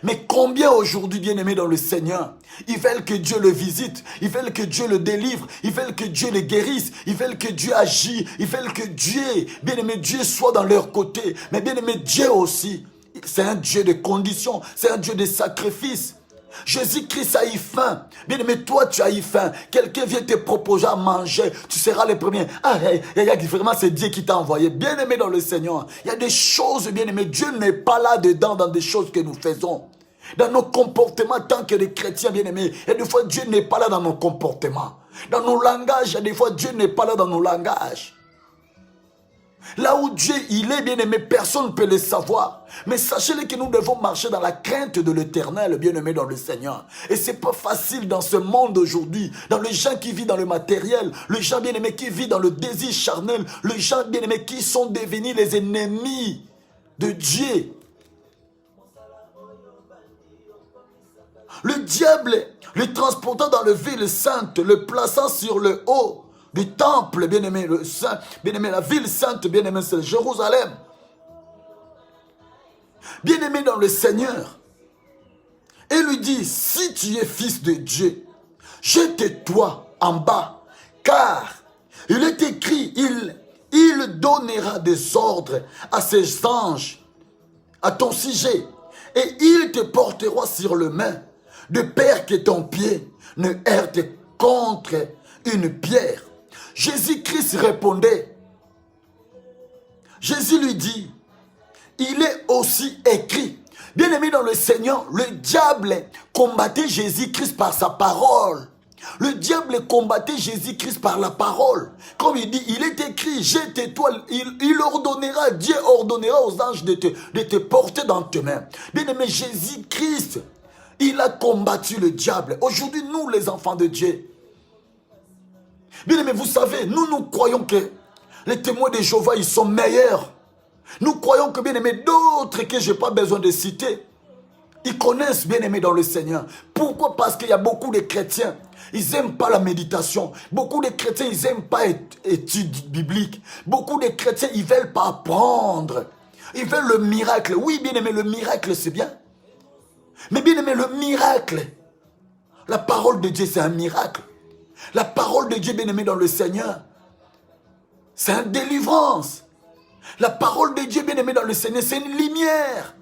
Mais combien aujourd'hui, bien aimé dans le Seigneur, ils veulent que Dieu le visite, ils veulent que Dieu le délivre, ils veulent que Dieu le guérisse, ils veulent que Dieu agisse, ils veulent que Dieu, bien aimé, Dieu soit dans leur côté. Mais bien aimé, Dieu aussi, c'est un Dieu de conditions, c'est un Dieu de sacrifices. Jésus-Christ a eu faim. Bien aimé, toi tu as eu faim. Quelqu'un vient te proposer à manger, tu seras le premier. Ah, vraiment c'est Dieu qui t'a envoyé. Bien aimé dans le Seigneur, il y a des choses, bien aimé, Dieu n'est pas là dedans dans des choses que nous faisons. Dans nos comportements, tant que les chrétiens, bien aimés, et des fois Dieu n'est pas là dans nos comportements. Dans nos langages, il y a des fois Dieu n'est pas là dans nos langages. Là où Dieu il est, bien aimé, personne ne peut le savoir. Mais sachez-le que nous devons marcher dans la crainte de l'Éternel, bien aimé dans le Seigneur. Et c'est pas facile dans ce monde aujourd'hui. Dans les gens qui vivent dans le matériel, les gens bien aimés qui vivent dans le désir charnel, les gens bien aimés qui sont devenus les ennemis de Dieu. Le diable, le transportant dans la ville sainte, le plaçant sur le haut du temple, bien-aimé, le saint, bien-aimé, la ville sainte, bien-aimé, c'est Jérusalem. Bien-aimé dans le Seigneur. Et lui dit, si tu es fils de Dieu, jette-toi en bas, car il est écrit, il donnera des ordres à ses anges, à ton sujet, et ils te porteront sur le main, de peur que ton pied ne heurte contre une pierre. Jésus-Christ répondait. Jésus lui dit, il est aussi écrit. Bien-aimé dans le Seigneur, le diable combattait Jésus-Christ par sa parole. Le diable combattait Jésus-Christ par la parole. Comme il dit, il est écrit, jette-toi, il ordonnera, Dieu ordonnera aux anges de te porter dans tes mains. Bien-aimé, Jésus-Christ, il a combattu le diable. Aujourd'hui, nous les enfants de Dieu, bien aimé, vous savez, nous croyons que les témoins de Jéhovah, ils sont meilleurs. Nous croyons que, bien aimé, d'autres que je n'ai pas besoin de citer, ils connaissent, bien aimé, dans le Seigneur. Pourquoi? Parce qu'il y a beaucoup de chrétiens, ils n'aiment pas la méditation. Beaucoup de chrétiens, ils n'aiment pas études bibliques. Beaucoup de chrétiens, ils ne veulent pas apprendre. Ils veulent le miracle. Oui, bien aimé, le miracle, c'est bien. Mais bien aimé, le miracle, la parole de Dieu, c'est un miracle. La parole de Dieu, bien-aimé dans le Seigneur, c'est une délivrance. La parole de Dieu, bien-aimé dans le Seigneur, c'est une lumière.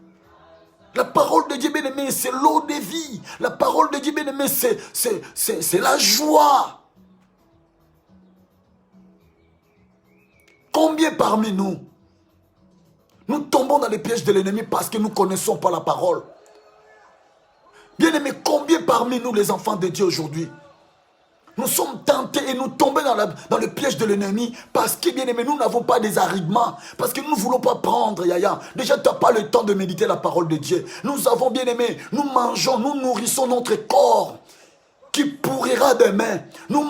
La parole de Dieu, bien-aimé, c'est l'eau de vie. La parole de Dieu, bien-aimé, c'est la joie. Combien parmi nous, nous tombons dans les pièges de l'ennemi parce que nous ne connaissons pas la parole? Bien-aimé, combien parmi nous, les enfants de Dieu aujourd'hui, nous sommes tentés et nous tombons dans le piège de l'ennemi parce que, bien aimé, nous n'avons pas des arguments. Parce que nous ne voulons pas prendre, Yaya. Déjà, tu n'as pas le temps de méditer la parole de Dieu. Nous avons, bien aimé, nous mangeons, nous nourrissons notre corps qui pourrira demain. Nous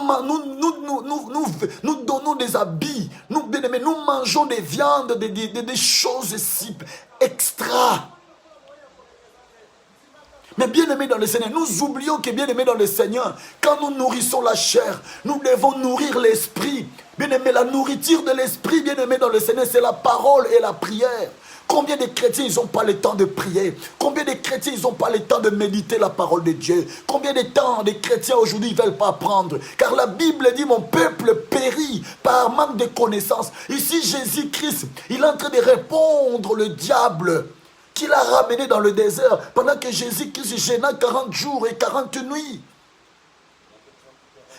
donnons des habits. Nous, bien aimé, nous mangeons des viandes, des choses si extra. Mais bien aimé dans le Seigneur, nous oublions que bien aimé dans le Seigneur, quand nous nourrissons la chair, nous devons nourrir l'esprit. Bien aimé, la nourriture de l'esprit, bien aimé dans le Seigneur, c'est la parole et la prière. Combien de chrétiens, ils n'ont pas le temps de prier? Combien de chrétiens, ils n'ont pas le temps de méditer la parole de Dieu? Combien de temps de chrétiens aujourd'hui, ils ne veulent pas apprendre? Car la Bible dit, mon peuple périt par manque de connaissances. Ici, Jésus-Christ, il est en train de répondre le diable qui l'a ramené dans le désert pendant que Jésus-Christ gêna 40 jours et 40 nuits.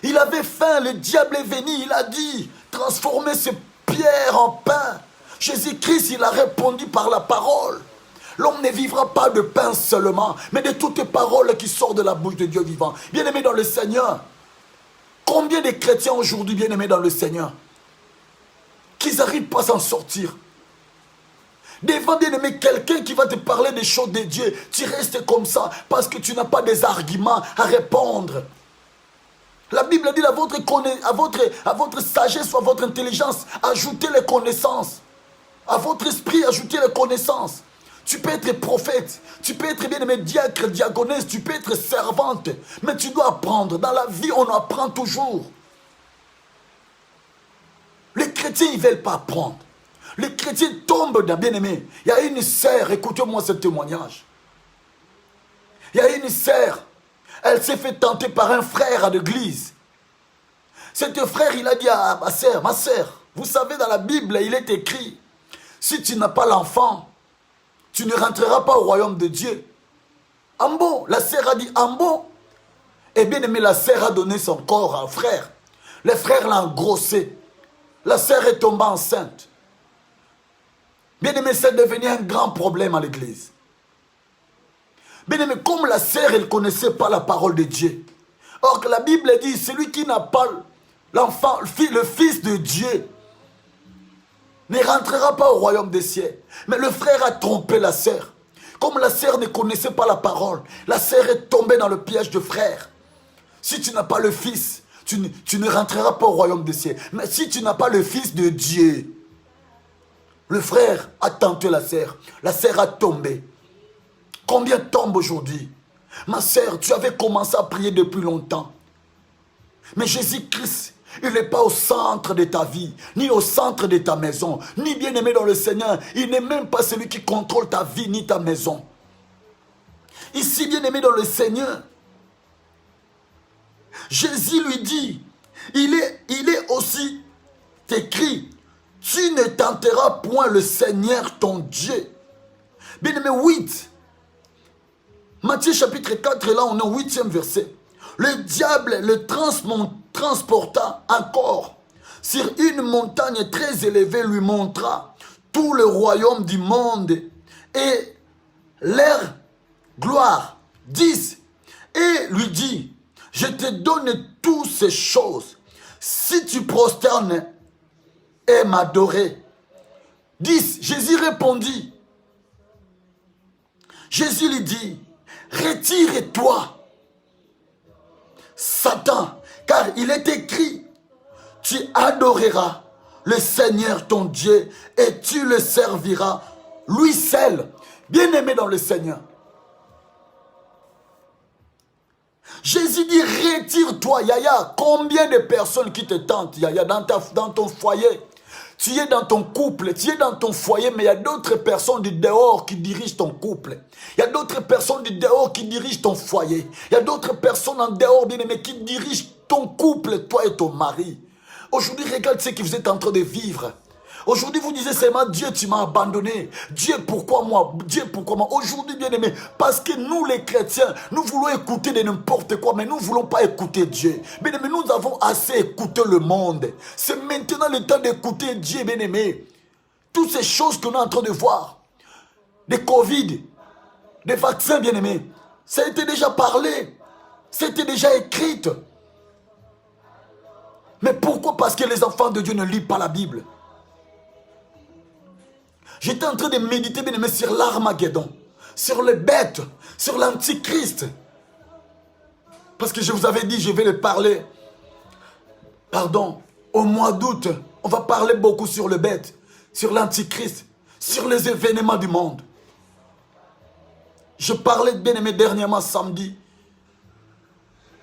Il avait faim, le diable est venu, il a dit, transformez ces pierres en pain. Jésus-Christ, il a répondu par la parole. L'homme ne vivra pas de pain seulement, mais de toutes les paroles qui sortent de la bouche de Dieu vivant. Bien-aimés dans le Seigneur, combien de chrétiens aujourd'hui, bien-aimés dans le Seigneur, qu'ils n'arrivent pas à s'en sortir? Devant, bien-aimé, quelqu'un qui va te parler des choses de Dieu, tu restes comme ça parce que tu n'as pas des arguments à répondre. La Bible dit à votre sagesse ou à votre intelligence, ajoutez les connaissances. À votre esprit, ajoutez les connaissances. Tu peux être prophète, tu peux être bien-aimé diacre, diaconesse, tu peux être servante, mais tu dois apprendre. Dans la vie, on apprend toujours. Les chrétiens, ils ne veulent pas apprendre. Les chrétiens tombent d'un bien-aimé. Il y a une sœur, écoutez-moi ce témoignage. Il y a une sœur, elle s'est fait tenter par un frère à l'église. Cet frère, il a dit à ma sœur, vous savez, dans la Bible, il est écrit, si tu n'as pas l'enfant, tu ne rentreras pas au royaume de Dieu. En bon, la sœur a dit, en bon. Et bien aimé, la sœur a donné son corps à un frère. Le frère l'a engrossé. La sœur est tombée enceinte. Bien aimé, c'est devenu un grand problème à l'église. Bien aimé, comme la sœur, elle ne connaissait pas la parole de Dieu. Or que la Bible dit, celui qui n'a pas l'enfant, le fils de Dieu, ne rentrera pas au royaume des cieux. Mais le frère a trompé la sœur. Comme la sœur ne connaissait pas la parole, la sœur est tombée dans le piège de frère. Si tu n'as pas le fils, tu ne rentreras pas au royaume des cieux. Mais si tu n'as pas le fils de Dieu, le frère a tenté la sœur a tombé. Combien tombent aujourd'hui? Ma sœur, tu avais commencé à prier depuis longtemps. Mais Jésus-Christ, il n'est pas au centre de ta vie, ni au centre de ta maison, ni bien-aimé dans le Seigneur. Il n'est même pas celui qui contrôle ta vie, ni ta maison. Ici, bien-aimé dans le Seigneur, Jésus lui dit, il est aussi écrit, tu ne tenteras point le Seigneur ton Dieu. Bien-aimé, 8. Matthieu chapitre 4, et là on est au 8e verset. Le diable le transporta encore sur une montagne très élevée, lui montra tout le royaume du monde et leur gloire. 10. Et lui dit, je te donne toutes ces choses si tu prosternes et m'adorer. 10. Jésus répondit. Jésus lui dit, retire-toi, Satan, car il est écrit, tu adoreras le Seigneur ton Dieu et tu le serviras, lui seul. Bien-aimé dans le Seigneur. Jésus dit, retire-toi, Yaya. Combien de personnes qui te tentent, Yaya, dans ton foyer? Tu es dans ton couple, tu es dans ton foyer, mais il y a d'autres personnes du dehors qui dirigent ton couple. Il y a d'autres personnes du dehors qui dirigent ton foyer. Il y a d'autres personnes en dehors, bien-aimés, qui dirigent ton couple, toi et ton mari. Aujourd'hui, regarde ce que vous êtes en train de vivre. Aujourd'hui, vous disiez seulement, Dieu, tu m'as abandonné. Dieu, pourquoi moi? Dieu, pourquoi moi? Aujourd'hui, bien-aimés, parce que nous, les chrétiens, nous voulons écouter de n'importe quoi, mais nous ne voulons pas écouter Dieu. Bien-aimés, nous avons assez écouté le monde. C'est maintenant le temps d'écouter Dieu, bien-aimés. Toutes ces choses que nous sommes en train de voir, des Covid, des vaccins, bien-aimés, ça a été déjà parlé, c'était déjà écrit. Mais pourquoi? Parce que les enfants de Dieu ne lisent pas la Bible. J'étais en train de méditer, bien aimé, sur l'Armageddon, sur les bêtes, sur l'Antichrist. Parce que je vous avais dit, je vais le parler. Pardon, au mois d'août, on va parler beaucoup sur les bêtes, sur l'Antichrist, sur les événements du monde. Je parlais, bien aimé, dernièrement samedi.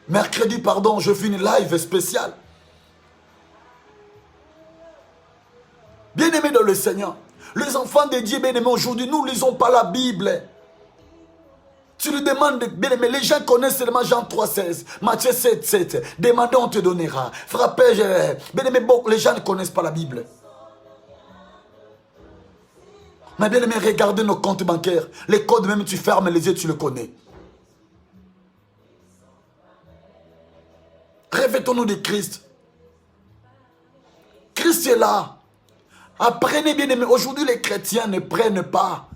Mercredi, pardon, je fais une live spéciale. Bien aimé dans le Seigneur. Les enfants de Dieu, bien-aimés, aujourd'hui, nous ne lisons pas la Bible. Tu lui demandes, bien-aimé, les gens connaissent seulement Jean 3,16, Matthieu 7,7. Demandez, on te donnera. Frappez, bien-aimé, bon, les gens ne connaissent pas la Bible. Mais bien-aimé, regardez nos comptes bancaires. Les codes, même tu fermes les yeux, tu le connais. Revêtons-nous de Christ. Christ est là. Apprenez, bien-aimé. Aujourd'hui, les chrétiens ne prennent pas.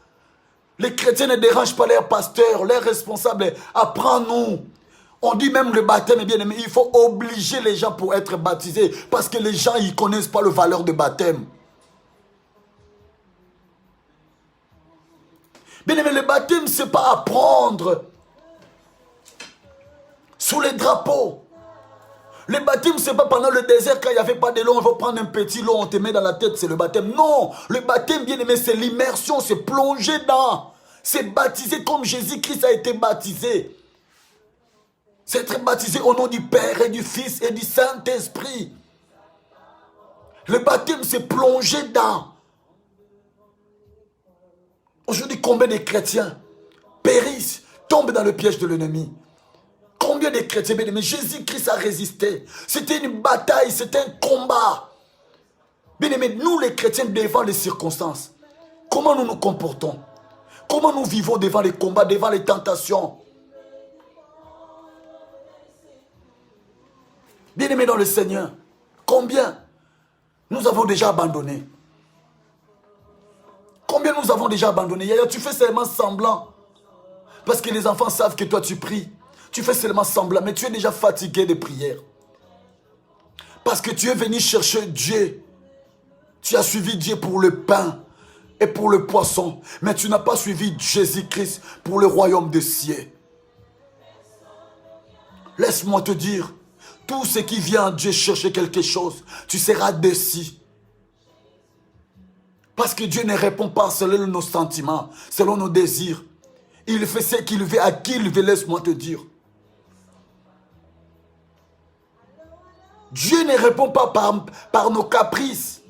Les chrétiens ne dérangent pas leurs pasteurs, leurs responsables. Apprends-nous. On dit même le baptême, bien-aimé. Il faut obliger les gens pour être baptisés. Parce que les gens, ils ne connaissent pas la valeur de baptême. Bien-aimé, le baptême, ce n'est pas apprendre sous les drapeaux. Le baptême, ce n'est pas pendant le désert, quand il n'y avait pas de l'eau, on va prendre un petit lot, on te met dans la tête, c'est le baptême. Non, le baptême, bien aimé, c'est l'immersion, c'est plonger dans. C'est baptiser comme Jésus-Christ a été baptisé. C'est être baptisé au nom du Père et du Fils et du Saint-Esprit. Le baptême, c'est plonger dans. Aujourd'hui, combien de chrétiens périssent, tombent dans le piège de l'ennemi? Combien de chrétiens, bien aimés, Jésus-Christ a résisté. C'était une bataille, c'était un combat. Bien aimés, nous les chrétiens devant les circonstances, comment nous nous comportons? Comment nous vivons devant les combats, devant les tentations? Bien aimés dans le Seigneur, combien nous avons déjà abandonné? Combien nous avons déjà abandonné? Yaya, tu fais seulement semblant. Parce que les enfants savent que toi tu pries. Tu fais seulement semblant, mais tu es déjà fatigué de prières. Parce que tu es venu chercher Dieu. Tu as suivi Dieu pour le pain et pour le poisson. Mais tu n'as pas suivi Jésus-Christ pour le royaume des cieux. Laisse-moi te dire, tout ce qui vient à Dieu chercher quelque chose, tu seras déçu. Parce que Dieu ne répond pas selon nos sentiments, selon nos désirs. Il fait ce qu'il veut, à qui il veut, laisse-moi te dire. Dieu ne répond pas par nos caprices.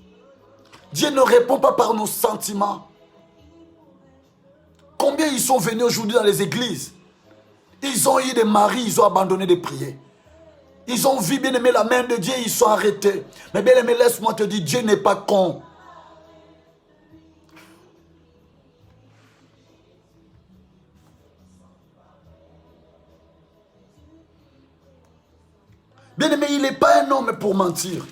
Dieu ne répond pas par nos sentiments. Combien ils sont venus aujourd'hui dans les églises? Ils ont eu des maris, ils ont abandonné de prier. Ils ont vu, bien aimé, la main de Dieu, ils sont arrêtés. Mais bien aimé, laisse-moi te dire, Dieu n'est pas con. Bien aimé, il n'est pas un homme pour mentir.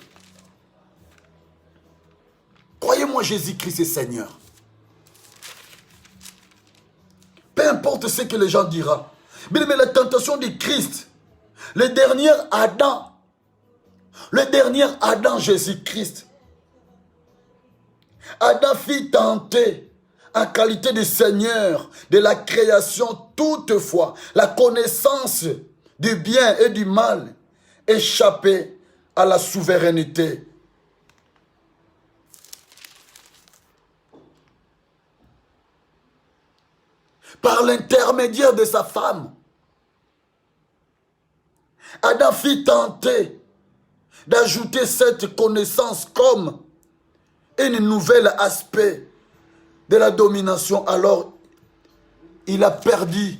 Croyez-moi, Jésus-Christ est Seigneur. Peu importe ce que les gens diront. Bien aimé, la tentation de Christ, le dernier Adam, Jésus-Christ. Adam fut tenté en qualité de Seigneur de la création. Toutefois, la connaissance du bien et du mal échappait à la souveraineté. Par l'intermédiaire de sa femme, Adam fut tenté d'ajouter cette connaissance comme un nouvel aspect de la domination. Alors, il a perdu.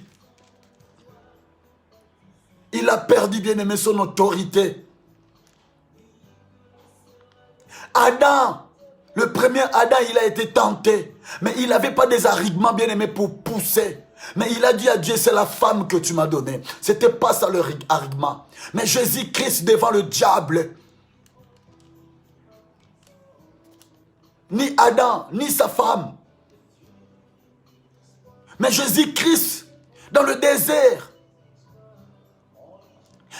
Il a perdu, bien aimé, son autorité. Adam, le premier Adam, il a été tenté. Mais il n'avait pas des arguments, bien aimé, pour pousser. Mais il a dit à Dieu, c'est la femme que tu m'as donnée. Ce n'était pas ça le argument. Mais Jésus-Christ devant le diable, ni Adam, ni sa femme. Mais Jésus-Christ, dans le désert,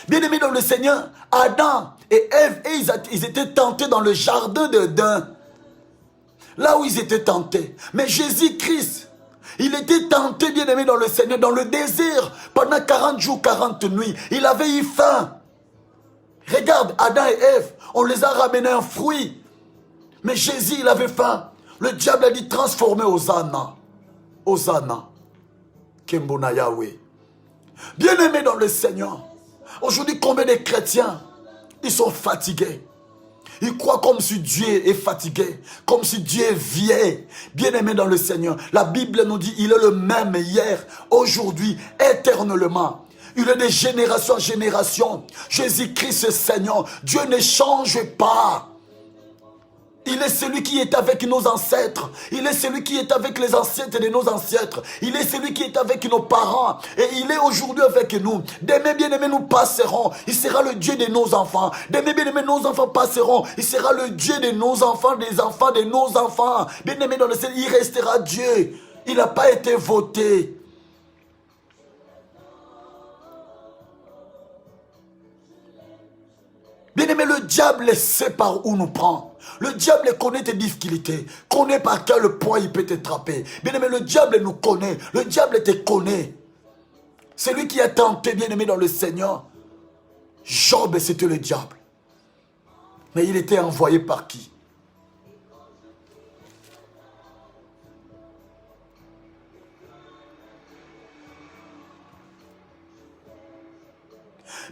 bien aimé dans le Seigneur, Adam et Ève, ils étaient tentés dans le jardin d'Éden. Là où ils étaient tentés. Mais Jésus-Christ, il était tenté, bien aimé dans le Seigneur, dans le désert, pendant 40 jours, 40 nuits. Il avait eu faim. Regarde, Adam et Ève, on les a ramenés un fruit. Mais Jésus, il avait faim. Le diable a dit, transformez Hosanna. Hosanna. Kembona Yahweh. Bien aimé dans le Seigneur. Aujourd'hui, combien de chrétiens, ils sont fatigués. Il croit comme si Dieu est fatigué, comme si Dieu est vieil. Bien-aimé dans le Seigneur, la Bible nous dit il est le même hier, aujourd'hui, éternellement. Il est de génération en génération. Jésus-Christ est Seigneur. Dieu ne change pas. Il est celui qui est avec nos ancêtres. Il est celui qui est avec les ancêtres de nos ancêtres. Il est celui qui est avec nos parents. Et il est aujourd'hui avec nous. Demain, bien-aimés, nous passerons. Il sera le Dieu de nos enfants. Demain, bien-aimés, nos enfants passeront. Il sera le Dieu de nos enfants, des enfants de nos enfants. Bien-aimés, dans le ciel, il restera Dieu. Il n'a pas été voté. Bien-aimé, le diable sait par où nous prend. Le diable connaît tes difficultés, connaît par quel point il peut t'attraper. Bien-aimé, le diable nous connaît, le diable te connaît. C'est lui qui a tenté, bien-aimé, dans le Seigneur. Job, c'était le diable. Mais il était envoyé par qui?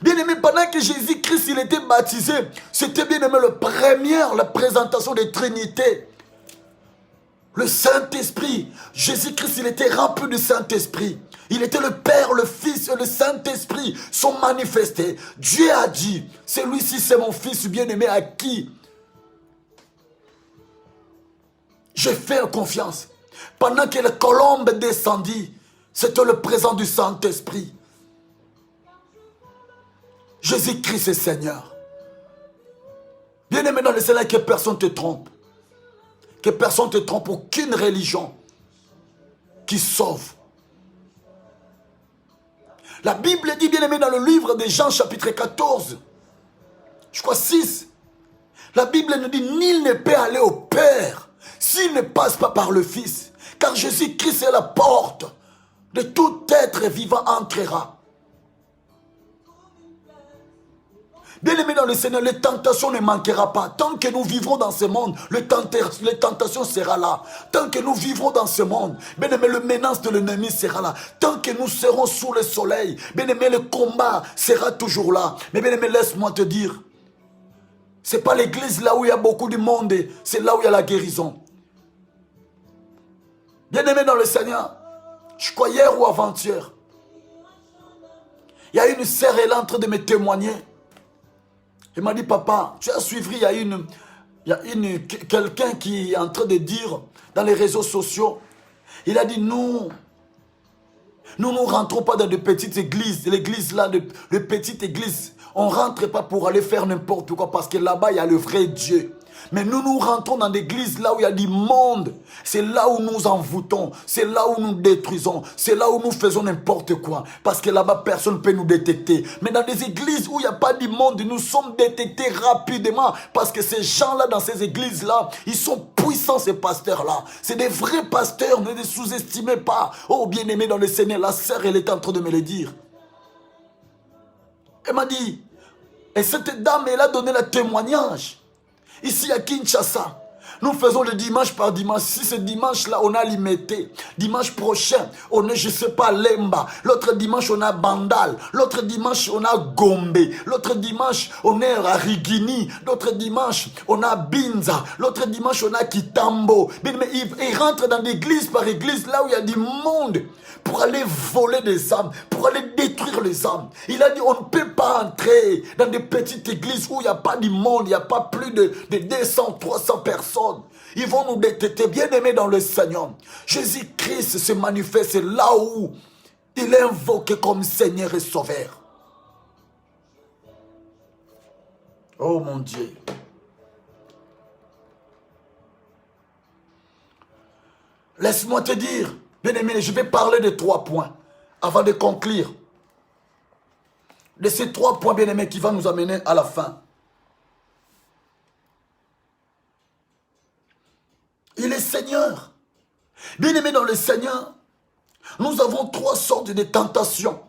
Bien-aimé, pendant que Jésus-Christ il était baptisé, c'était bien-aimé la présentation de Trinité. Le Saint-Esprit. Jésus-Christ, il était rempli du Saint-Esprit. Il était le Père, le Fils et le Saint-Esprit sont manifestés. Dieu a dit, celui-ci c'est mon Fils bien-aimé à qui je fais confiance. Pendant que la colombe descendit, c'était le présent du Saint-Esprit. Jésus-Christ est Seigneur. Bien-aimé dans le Seigneur, que personne ne te trompe. Que personne ne te trompe. Aucune religion qui sauve. La Bible dit, bien-aimé, dans le livre de Jean chapitre 14, je crois 6, la Bible nous dit, nul ne peut aller au Père s'il ne passe pas par le Fils. Car Jésus-Christ est la porte de tout être vivant entrera. Bien-aimés dans le Seigneur, les tentations ne manqueront pas. Tant que nous vivrons dans ce monde, les tentations seront là. Tant que nous vivrons dans ce monde, bien-aimés, le menace de l'ennemi sera là. Tant que nous serons sous le soleil, bien-aimés, le combat sera toujours là. Mais bien-aimés, laisse-moi te dire, ce n'est pas l'église là où il y a beaucoup de monde, c'est là où il y a la guérison. Bien-aimés dans le Seigneur, je crois hier ou avant-hier, il y a une sœur, elle est en train de me témoigner. Il m'a dit, papa, tu as suivi, il y a quelqu'un qui est en train de dire dans les réseaux sociaux, il a dit, nous ne rentrons pas dans de petites églises, l'église là, de petites églises. On ne rentre pas pour aller faire n'importe quoi, parce que là-bas, il y a le vrai Dieu. Mais nous rentrons dans l'église là où il y a du monde. C'est là où nous envoûtons. C'est là où nous détruisons. C'est là où nous faisons n'importe quoi. Parce que là-bas, personne ne peut nous détecter. Mais dans des églises où il n'y a pas du monde, nous sommes détectés rapidement. Parce que ces gens-là, dans ces églises-là, ils sont puissants, ces pasteurs-là. C'est des vrais pasteurs, ne les sous-estimez pas. Oh, bien-aimé dans le Seigneur, la sœur, elle est en train de me le dire. Elle m'a dit, et cette dame, elle a donné le témoignage. Ici à Kinshasa, nous faisons le dimanche par dimanche. Si ce dimanche-là, on a Limité. Dimanche prochain, on est, je ne sais pas, Lemba. L'autre dimanche, on a Bandal. L'autre dimanche, on a Gombe. L'autre dimanche, on est à Rigini. L'autre dimanche, on a Binza. L'autre dimanche, on a Kitambo. Mais ils rentrent dans l'église par église, là où il y a du monde, pour aller voler des âmes, pour aller détruire les âmes. Il a dit, on ne peut pas entrer dans des petites églises où il n'y a pas du monde, il n'y a pas plus de 200, 300 personnes. Ils vont nous détecter, bien-aimés dans le Seigneur. Jésus-Christ se manifeste là où il est invoqué comme Seigneur et Sauveur. Oh mon Dieu. Laisse-moi te dire, bien-aimé, je vais parler de 3 points avant de conclure. De ces 3 points, bien-aimés, qui vont nous amener à la fin. Il est Seigneur. Bien-aimé dans le Seigneur, nous avons 3 sortes de tentations.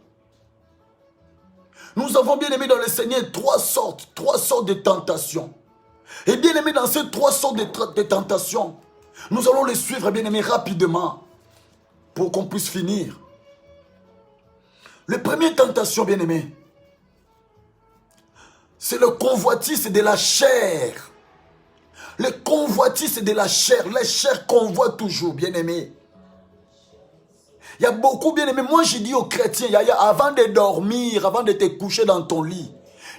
Nous avons, bien-aimé dans le Seigneur, 3 sortes de tentations. Et bien-aimé dans ces 3 sortes de tentations, nous allons les suivre, bien-aimé, rapidement, pour qu'on puisse finir. La première tentation, bien-aimé, c'est le convoitise de la chair. Le convoitise de la chair. La chair convoite toujours, bien-aimé. Il y a beaucoup, bien-aimé. Moi, je dis aux chrétiens, avant de dormir, avant de te coucher dans ton lit,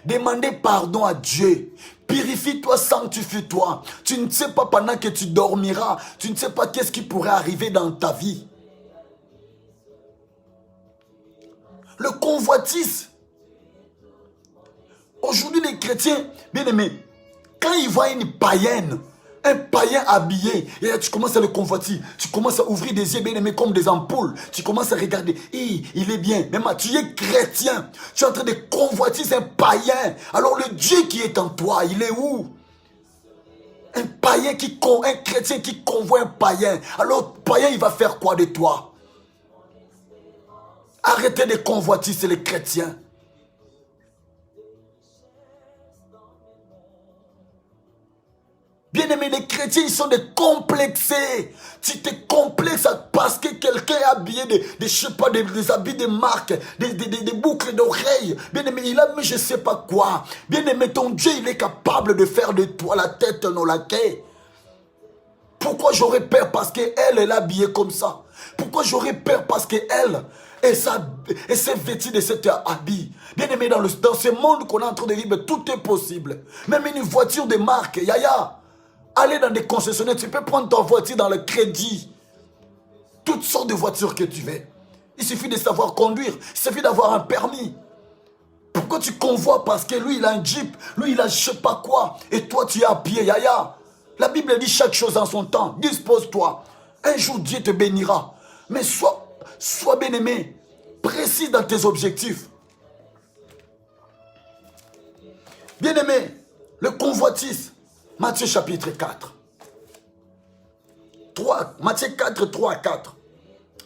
demandez pardon à Dieu. Purifie-toi, sanctifie-toi. Tu ne sais pas pendant que tu dormiras, tu ne sais pas qu'est-ce qui pourrait arriver dans ta vie. Le convoitise. Aujourd'hui, les chrétiens, bien aimés, quand ils voient une païenne, un païen habillé, et là, tu commences à le convoiter, tu commences à ouvrir des yeux, bien aimés, comme des ampoules, tu commences à regarder, il est bien, même tu es chrétien, tu es en train de convoiter un païen, alors le Dieu qui est en toi, il est où? Un païen un chrétien qui convoite un païen, alors le païen, il va faire quoi de toi? Arrêtez de convoitiser les chrétiens. Bien-aimés, les chrétiens, ils sont des complexés. Tu te complexes parce que quelqu'un est habillé je sais pas, des habits de marque, des boucles d'oreilles. Bien-aimé, il a mis je sais pas quoi. Bien-aimé, ton Dieu, il est capable de faire de toi la tête dans la quai. Pourquoi j'aurais peur parce qu'elle est habillée comme ça? Pourquoi j'aurais peur parce qu'elle s'est vêtue de cet habit? Bien-aimé, dans ce monde qu'on est en train de vivre, tout est possible. Même une voiture de marque, Yaya. Allez dans des concessionnaires, tu peux prendre ta voiture dans le crédit. Toutes sortes de voitures que tu veux. Il suffit de savoir conduire, il suffit d'avoir un permis. Pourquoi tu convoites parce que lui il a un Jeep, lui il a je sais pas quoi, et toi tu es à pied, Yaya. La Bible dit chaque chose en son temps, dispose-toi. Un jour Dieu te bénira. Mais sois bien-aimé, précis dans tes objectifs. Bien-aimé, le convoitise. Matthieu chapitre 4. Matthieu 4, 3 à 4.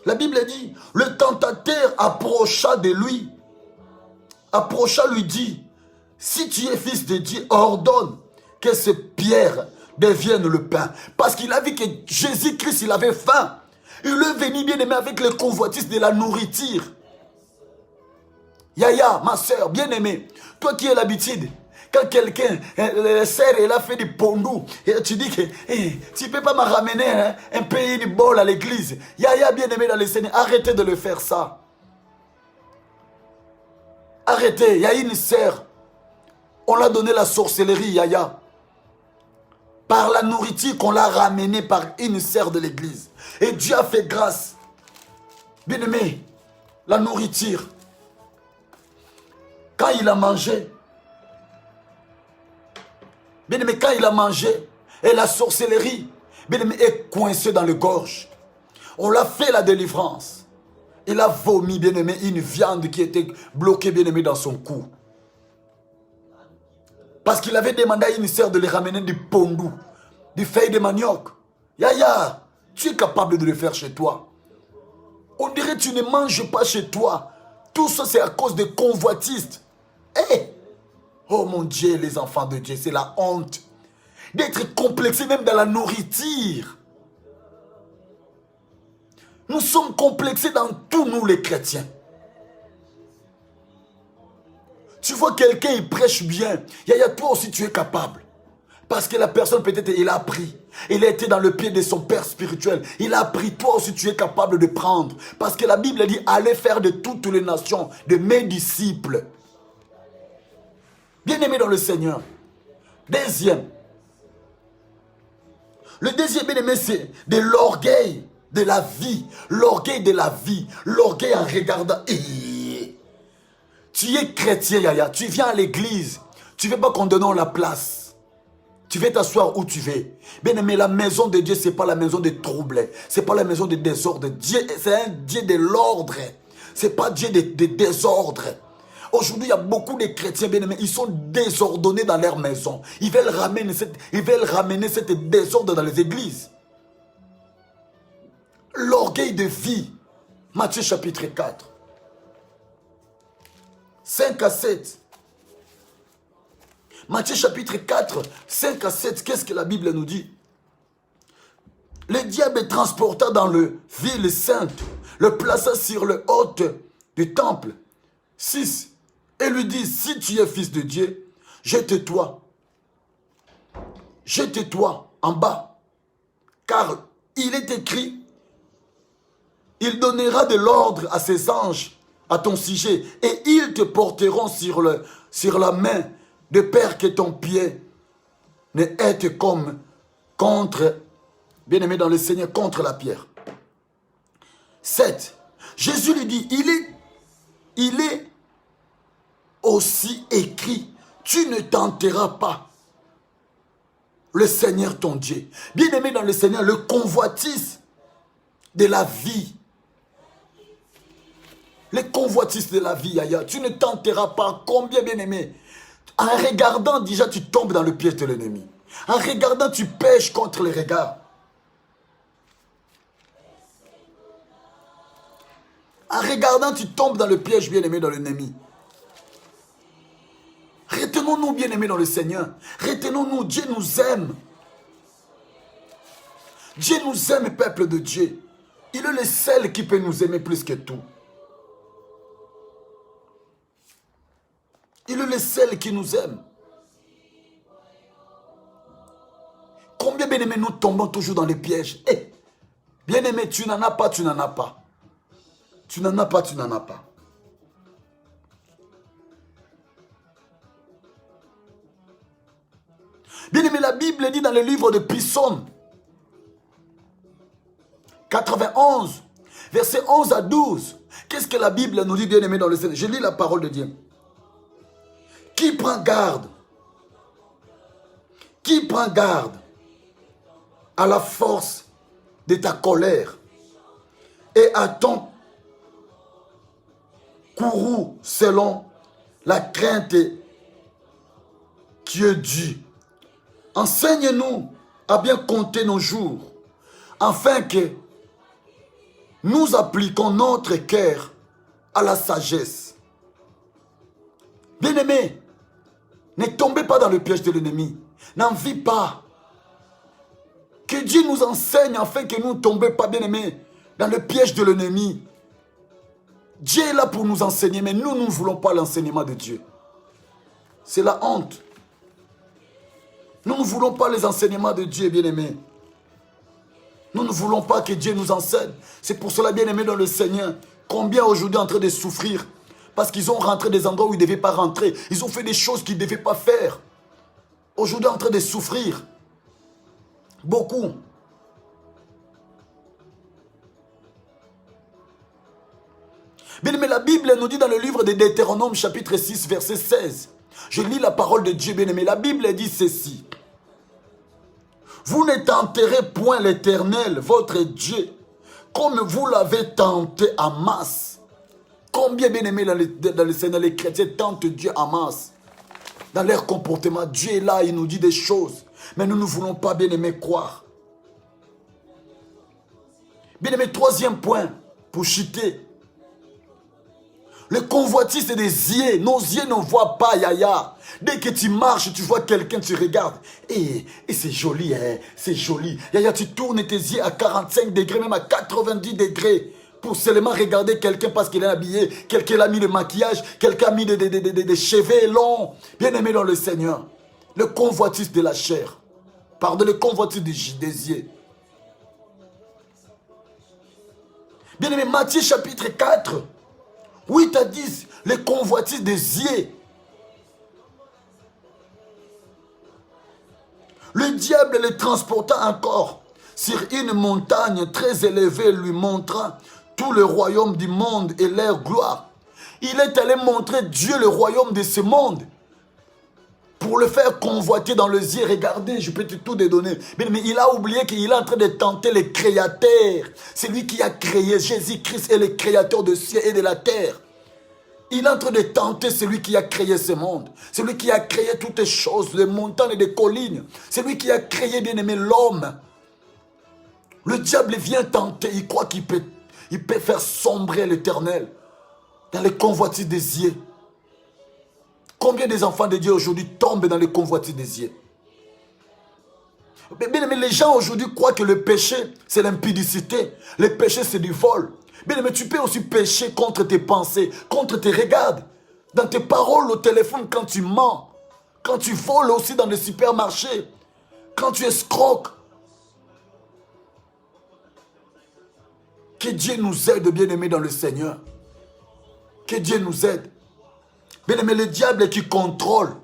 La Bible dit, le tentateur approcha de lui. Approcha lui dit, si tu es fils de Dieu, ordonne que ces pierres deviennent le pain. Parce qu'il a vu que Jésus-Christ, il avait faim. Il est venu bien aimé avec le convoitise de la nourriture. Yaya, ma soeur, bien aimée, toi qui as l'habitude, quand quelqu'un, la sœur, elle a fait du pondou, et tu dis que tu ne peux pas me ramener un peu de bol à l'église. Yaya, bien aimé dans le Seigneur, arrêtez de le faire ça. Arrêtez, il y a une sœur, on l'a donné la sorcellerie, Yaya. Par la nourriture qu'on l'a ramenée par une sœur de l'église. Et Dieu a fait grâce. Bien aimé, la nourriture, quand il a mangé, bien aimé, quand il a mangé, et la sorcellerie, bien aimé, est coincée dans le gorge. On l'a fait la délivrance. Il a vomi, bien aimé, une viande qui était bloquée, bien aimé, dans son cou. Parce qu'il avait demandé à une sœur de lui ramener du pondou, des feuilles de manioc. Yaya, tu es capable de le faire chez toi. On dirait que tu ne manges pas chez toi. Tout ça, c'est à cause des convoitistes. Oh mon Dieu, les enfants de Dieu, c'est la honte d'être complexés même dans la nourriture. Nous sommes complexés dans tout, nous les chrétiens. Tu vois quelqu'un, il prêche bien. Yaya, toi aussi, tu es capable. Parce que la personne, peut-être, il a appris. Il a été dans le pied de son père spirituel. Il a appris. Toi aussi, tu es capable de prendre. Parce que la Bible dit, allez faire de toutes les nations, de mes disciples. Bien-aimé dans le Seigneur. Deuxième. Le deuxième, bien-aimé, c'est de l'orgueil de la vie. L'orgueil de la vie. L'orgueil en regardant. Tu es chrétien, Yaya. Tu viens à l'église. Tu ne veux pas qu'on donne la place. Tu veux t'asseoir où tu veux. Bien aimé, la maison de Dieu, ce n'est pas la maison de troubles. Ce n'est pas la maison de désordre. Dieu, c'est un Dieu de l'ordre. Ce n'est pas Dieu de désordre. Aujourd'hui, il y a beaucoup de chrétiens, bien aimés, ils sont désordonnés dans leur maison. Ils veulent ramener cette désordre dans les églises. L'orgueil de vie. Matthieu chapitre 4. 5 à 7. Matthieu chapitre 4, 5 à 7, qu'est-ce que la Bible nous dit? Le diable transporta dans le ville sainte, le plaça sur le haut du temple. 6. Et lui dit, si tu es fils de Dieu, jette-toi. jette-toi en bas. Car il est écrit, il donnera de l'ordre à ses anges à ton sujet et ils te porteront sur la main de peur que ton pied ne heurte comme contre, bien-aimé dans le Seigneur, contre la pierre. 7. Jésus lui dit, il est aussi écrit, tu ne tenteras pas le Seigneur ton Dieu. Bien-aimé dans le Seigneur, le convoitise de la vie. Les convoitises de la vie, Yaya, tu ne tenteras pas. Combien, bien-aimé? En regardant, déjà, tu tombes dans le piège de l'ennemi. En regardant, tu pèches contre les regards. En regardant, tu tombes dans le piège, bien-aimé, dans l'ennemi. Retenons-nous, bien-aimés, dans le Seigneur. Retenons-nous, Dieu nous aime. Dieu nous aime, peuple de Dieu. Il est le seul qui peut nous aimer plus que tout. Il est le seul qui nous aime. Combien, bien-aimés, nous tombons toujours dans les pièges. Eh, bien-aimé, tu n'en as pas, tu n'en as pas. Tu n'en as pas, tu n'en as pas. Bien-aimé, la Bible dit dans le livre de Psaume 91, versets 11 à 12. Qu'est-ce que la Bible nous dit, bien-aimé, dans le Seigneur? Je lis la parole de Dieu. Qui prend garde? Qui prend garde à la force de ta colère et à ton courroux selon la crainte qui est due? Enseigne-nous à bien compter nos jours, afin que nous appliquions notre cœur à la sagesse. Bien-aimés, ne tombez pas dans le piège de l'ennemi. N'envie pas. Que Dieu nous enseigne afin que nous ne tombions pas, bien-aimés, dans le piège de l'ennemi. Dieu est là pour nous enseigner, mais nous ne voulons pas l'enseignement de Dieu. C'est la honte. Nous ne voulons pas les enseignements de Dieu, bien-aimés. Nous ne voulons pas que Dieu nous enseigne. C'est pour cela, bien-aimés dans le Seigneur, combien aujourd'hui en train de souffrir parce qu'ils ont rentré des endroits où ils ne devaient pas rentrer. Ils ont fait des choses qu'ils ne devaient pas faire. Aujourd'hui en train de souffrir. Beaucoup. Bien-aimés, la Bible nous dit dans le livre de Deutéronome chapitre 6 verset 16. Je lis la parole de Dieu, bien-aimé. La Bible dit ceci. Vous ne tenterez point l'Éternel, votre Dieu, comme vous l'avez tenté en masse. Combien, bien-aimés, dans le Seigneur, les chrétiens tentent Dieu en masse. Dans leur comportement, Dieu est là, il nous dit des choses. Mais nous ne voulons pas, bien-aimés, croire. Bien-aimés, troisième point, pour chuter. Le convoitise des yeux. Nos yeux ne voient pas, Yaya. Dès que tu marches, tu vois quelqu'un, tu regardes. Et c'est joli, hein, c'est joli. Yaya, tu tournes tes yeux à 45 degrés, même à 90 degrés. Pour seulement regarder quelqu'un parce qu'il est habillé. Quelqu'un a mis le maquillage. Quelqu'un a mis des cheveux longs. Bien-aimé dans le Seigneur. Le convoitise de la chair. Pardon, le convoitise des yeux. Bien-aimé, Matthieu chapitre 4. 8 à 10, les convoitises des yeux. Le diable les transporta encore sur une montagne très élevée, lui montrant tout le royaume du monde et leur gloire. Il est allé montrer Dieu le royaume de ce monde pour le faire convoiter dans les yeux. Regardez, je peux te tout dédonner. Mais il a oublié qu'il est en train de tenter le créateur. C'est lui qui a créé. Jésus-Christ est le créateur de ciel et de la terre. Il est en train de tenter celui qui a créé ce monde. Celui qui a créé toutes les choses, les montagnes et les collines. Celui qui a créé, bien-aimé, l'homme. Le diable vient tenter. Il croit qu'il peut faire sombrer l'Éternel dans les convoitises des yeux. Combien des enfants de Dieu aujourd'hui tombent dans les convoitises des yeux? Bien-aimé, les gens aujourd'hui croient que le péché, c'est l'impudicité. Le péché, c'est du vol. Mais tu peux aussi pécher contre tes pensées, contre tes regards, dans tes paroles au téléphone quand tu mens, quand tu voles aussi dans les supermarchés, quand tu escroques. Que Dieu nous aide, bien-aimés dans le Seigneur. Que Dieu nous aide. Bien-aimés, le diable est qui contrôle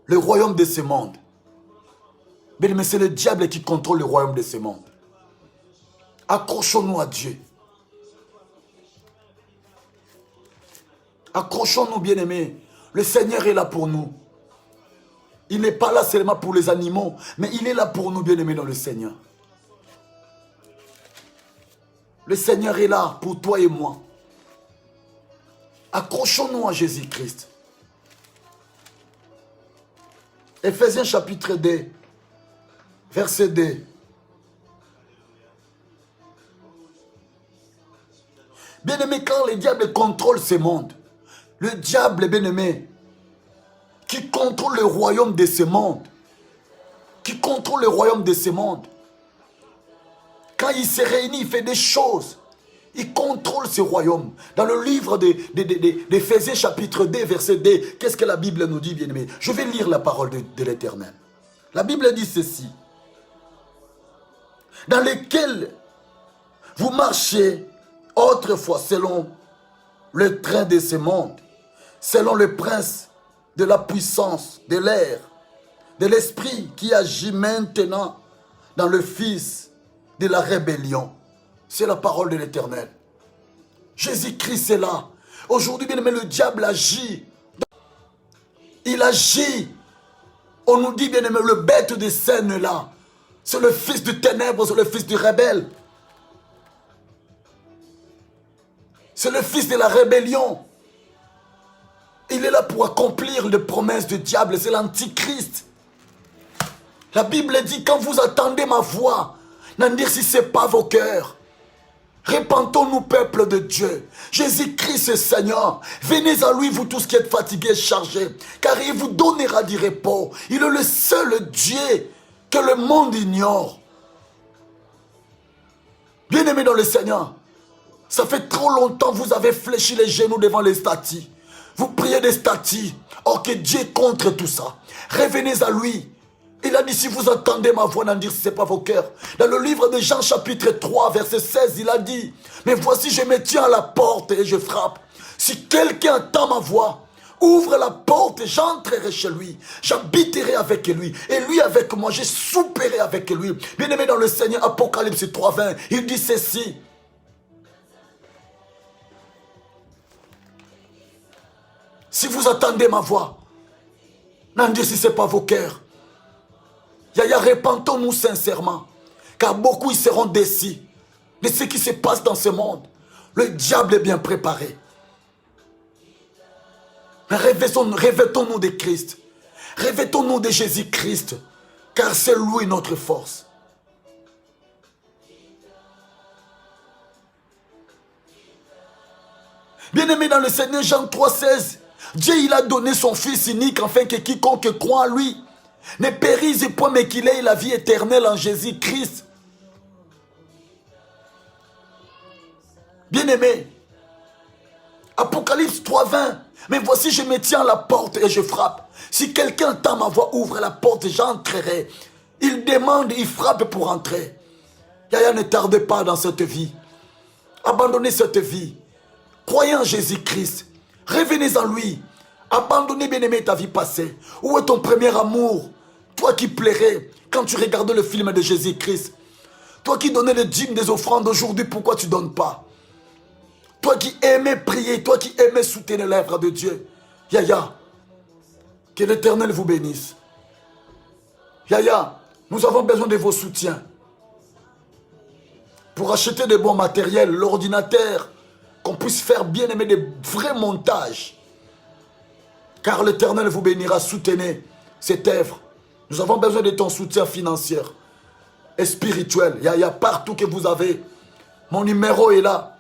le royaume de ce monde. Bien-aimés, c'est le diable qui contrôle le royaume de ce monde. Accrochons-nous à Dieu. Accrochons-nous, bien-aimés. Le Seigneur est là pour nous. Il n'est pas là seulement pour les animaux, mais il est là pour nous, bien-aimés dans le Seigneur. Le Seigneur est là pour toi et moi. Accrochons-nous à Jésus-Christ. Ephésiens chapitre 2, verset 2. Bien-aimé, quand le diable contrôle ce monde, le diable, bien-aimé, qui contrôle le royaume de ce monde, qui contrôle le royaume de ce monde, quand il se réunit, il fait des choses. Il contrôle ce royaume. Dans le livre d'Éphésiens chapitre 2, verset 2, qu'est-ce que la Bible nous dit, bien-aimé? Je vais lire la parole de l'Éternel. La Bible dit ceci. Dans lesquels vous marchez autrefois selon le train de ce monde, selon le prince de la puissance de l'air, de l'esprit qui agit maintenant dans le fils de la rébellion. C'est la parole de l'Éternel. Jésus-Christ est là. Aujourd'hui, bien aimé, le diable agit. Il agit. On nous dit, bien aimé, le bête de scène là. C'est le fils du ténèbre, c'est le fils du rebelle. C'est le fils de la rébellion. Il est là pour accomplir les promesses du diable. C'est l'antichrist. La Bible dit, quand vous attendez ma voix, n'endurcissez pas vos cœurs. Répentons-nous, peuple de Dieu. Jésus-Christ est Seigneur. Venez à lui, vous tous qui êtes fatigués et chargés, car il vous donnera du repos. Il est le seul Dieu que le monde ignore. Bien-aimés dans le Seigneur, ça fait trop longtemps que vous avez fléchi les genoux devant les statues. Vous priez des statues. Or que Dieu est contre tout ça. Revenez à lui. Il a dit, si vous entendez ma voix, n'endurcissez pas vos cœurs. Dans le livre de Jean chapitre 3, verset 16, il a dit, mais voici, je me tiens à la porte et je frappe. Si quelqu'un entend ma voix, ouvre la porte et j'entrerai chez lui. J'habiterai avec lui. Et lui avec moi, je souperai avec lui. Bien-aimé dans le Seigneur, Apocalypse 3, 20, il dit ceci. Si vous attendez ma voix, n'endurcissez pas vos cœurs. Yaya, répentons-nous sincèrement, car beaucoup ils seront déçus de ce qui se passe dans ce monde. Le diable est bien préparé. Revêtons-nous de Christ. Revêtons-nous de Jésus-Christ, car c'est lui notre force. Bien-aimé dans le Seigneur, Jean 3, 16, Dieu il a donné son Fils unique afin que quiconque croit en lui ne périsse point, mais qu'il ait la vie éternelle en Jésus-Christ. Bien-aimé, Apocalypse 3, 20, mais voici je me tiens à la porte et je frappe. Si quelqu'un entend ma voix, ouvre la porte et j'entrerai. Il demande, il frappe pour entrer. Yaya, ne tardez pas dans cette vie. Abandonnez cette vie. Croyez en Jésus-Christ. Revenez en lui. Abandonnez, bien-aimé, ta vie passée. Où est ton premier amour? Toi qui plairais quand tu regardais le film de Jésus-Christ. Toi qui donnais les dîmes des offrandes aujourd'hui, pourquoi tu ne donnes pas? Toi qui aimais prier, toi qui aimais soutenir l'œuvre de Dieu. Yaya, que l'Éternel vous bénisse. Yaya, nous avons besoin de vos soutiens. Pour acheter des bons matériels, l'ordinateur, qu'on puisse faire, bien aimé, des vrais montages. Car l'Éternel vous bénira, soutenez cette œuvre. Nous avons besoin de ton soutien financier et spirituel. Il y a partout que vous avez. Mon numéro est là.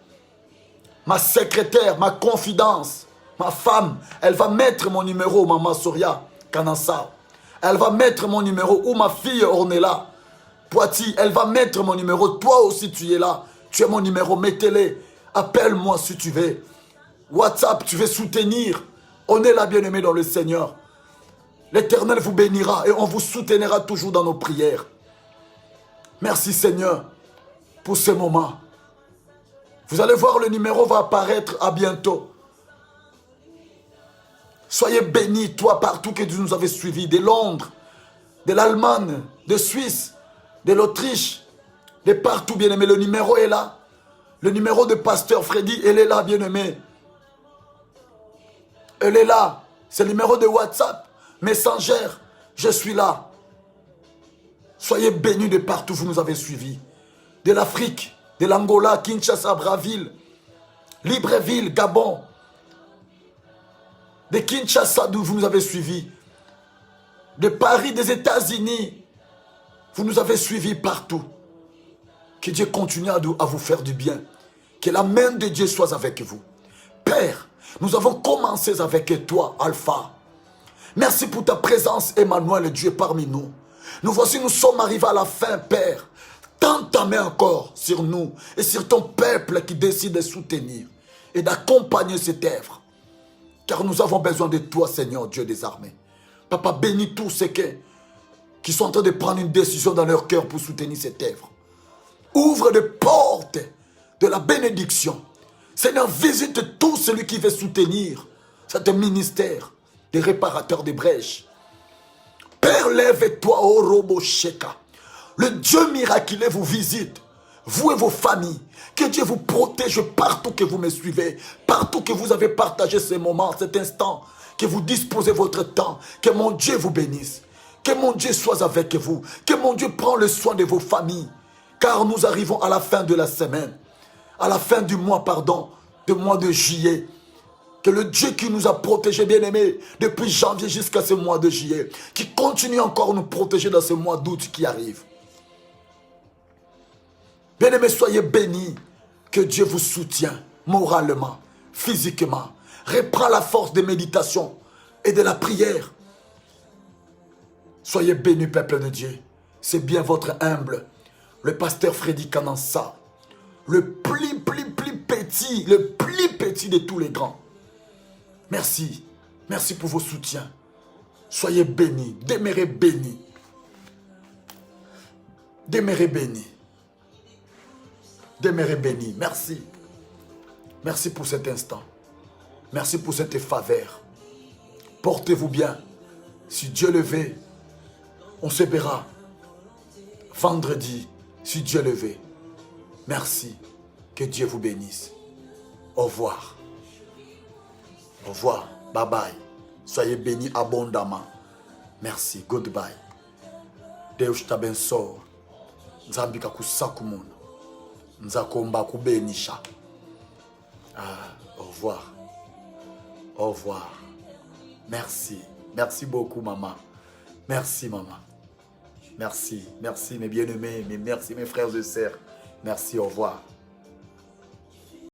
Ma secrétaire, ma confidence, ma femme, elle va mettre mon numéro, Maman Soria Kanansa. Elle va mettre mon numéro, ou ma fille Ornella Poiti, elle va mettre mon numéro. Toi aussi tu es là. Tu es mon numéro, mettez-les. Appelle-moi si tu veux. WhatsApp, tu veux soutenir. On est là, bien-aimé dans le Seigneur. L'Éternel vous bénira et on vous soutiendra toujours dans nos prières. Merci Seigneur pour ce moment. Vous allez voir, le numéro va apparaître à bientôt. Soyez bénis, toi, partout que vous nous avez suivis, de Londres, de l'Allemagne, de Suisse, de l'Autriche, de partout, bien-aimé. Le numéro est là. Le numéro de Pasteur Freddy, elle est là, bien-aimé. Elle est là. C'est le numéro de WhatsApp, Messenger. Je suis là. Soyez bénis de partout, vous nous avez suivis. De l'Afrique, de l'Angola, Kinshasa, Brazzaville, Libreville, Gabon. De Kinshasa, d'où vous nous avez suivis. De Paris, des États-Unis. Vous nous avez suivis partout. Que Dieu continue à vous faire du bien. Que la main de Dieu soit avec vous. Père, nous avons commencé avec toi, Alpha. Merci pour ta présence, Emmanuel, Dieu parmi nous. Nous voici, nous sommes arrivés à la fin, Père. Tends ta main encore sur nous et sur ton peuple qui décide de soutenir et d'accompagner cette œuvre. Car nous avons besoin de toi, Seigneur, Dieu des armées. Papa, bénis tous ceux qui sont en train de prendre une décision dans leur cœur pour soutenir cette œuvre. Ouvre les portes de la bénédiction. Seigneur, visite tout celui qui veut soutenir cet ministère des réparateurs des brèches. Père, lève-toi, ô Robo Sheka. Le Dieu miraculeux vous visite, vous et vos familles. Que Dieu vous protège partout que vous me suivez, partout que vous avez partagé ce moment, cet instant, que vous disposez votre temps. Que mon Dieu vous bénisse. Que mon Dieu soit avec vous. Que mon Dieu prenne le soin de vos familles. Car nous arrivons à la fin de la semaine, à la fin du mois, du mois de juillet. Que le Dieu qui nous a protégés, bien-aimés, depuis janvier jusqu'à ce mois de juillet, qui continue encore à nous protéger dans ce mois d'août qui arrive. Bien-aimés, soyez bénis. Que Dieu vous soutienne moralement, physiquement. Reprends la force de méditation et de la prière. Soyez bénis, peuple de Dieu. C'est bien votre humble, le pasteur Freddy Kanansa, le plus petit de tous les grands. Merci. Merci pour vos soutiens. Soyez bénis. Demeurez bénis. Demeurez bénis. Demeurez bénis. Merci. Merci pour cet instant. Merci pour cette faveur. Portez-vous bien. Si Dieu le veut, on se verra vendredi, si Dieu le veut. Merci. Que Dieu vous bénisse. Au revoir. Au revoir. Bye bye. Soyez bénis abondamment. Merci. Goodbye. Deus t'abençoe. Nzambika kusakumuna. Nzakomba kubenisha. Au revoir. Au revoir. Merci. Merci beaucoup, maman. Merci, maman. Merci. Merci, mes bien-aimés. Merci, mes frères et sœurs. Merci, au revoir.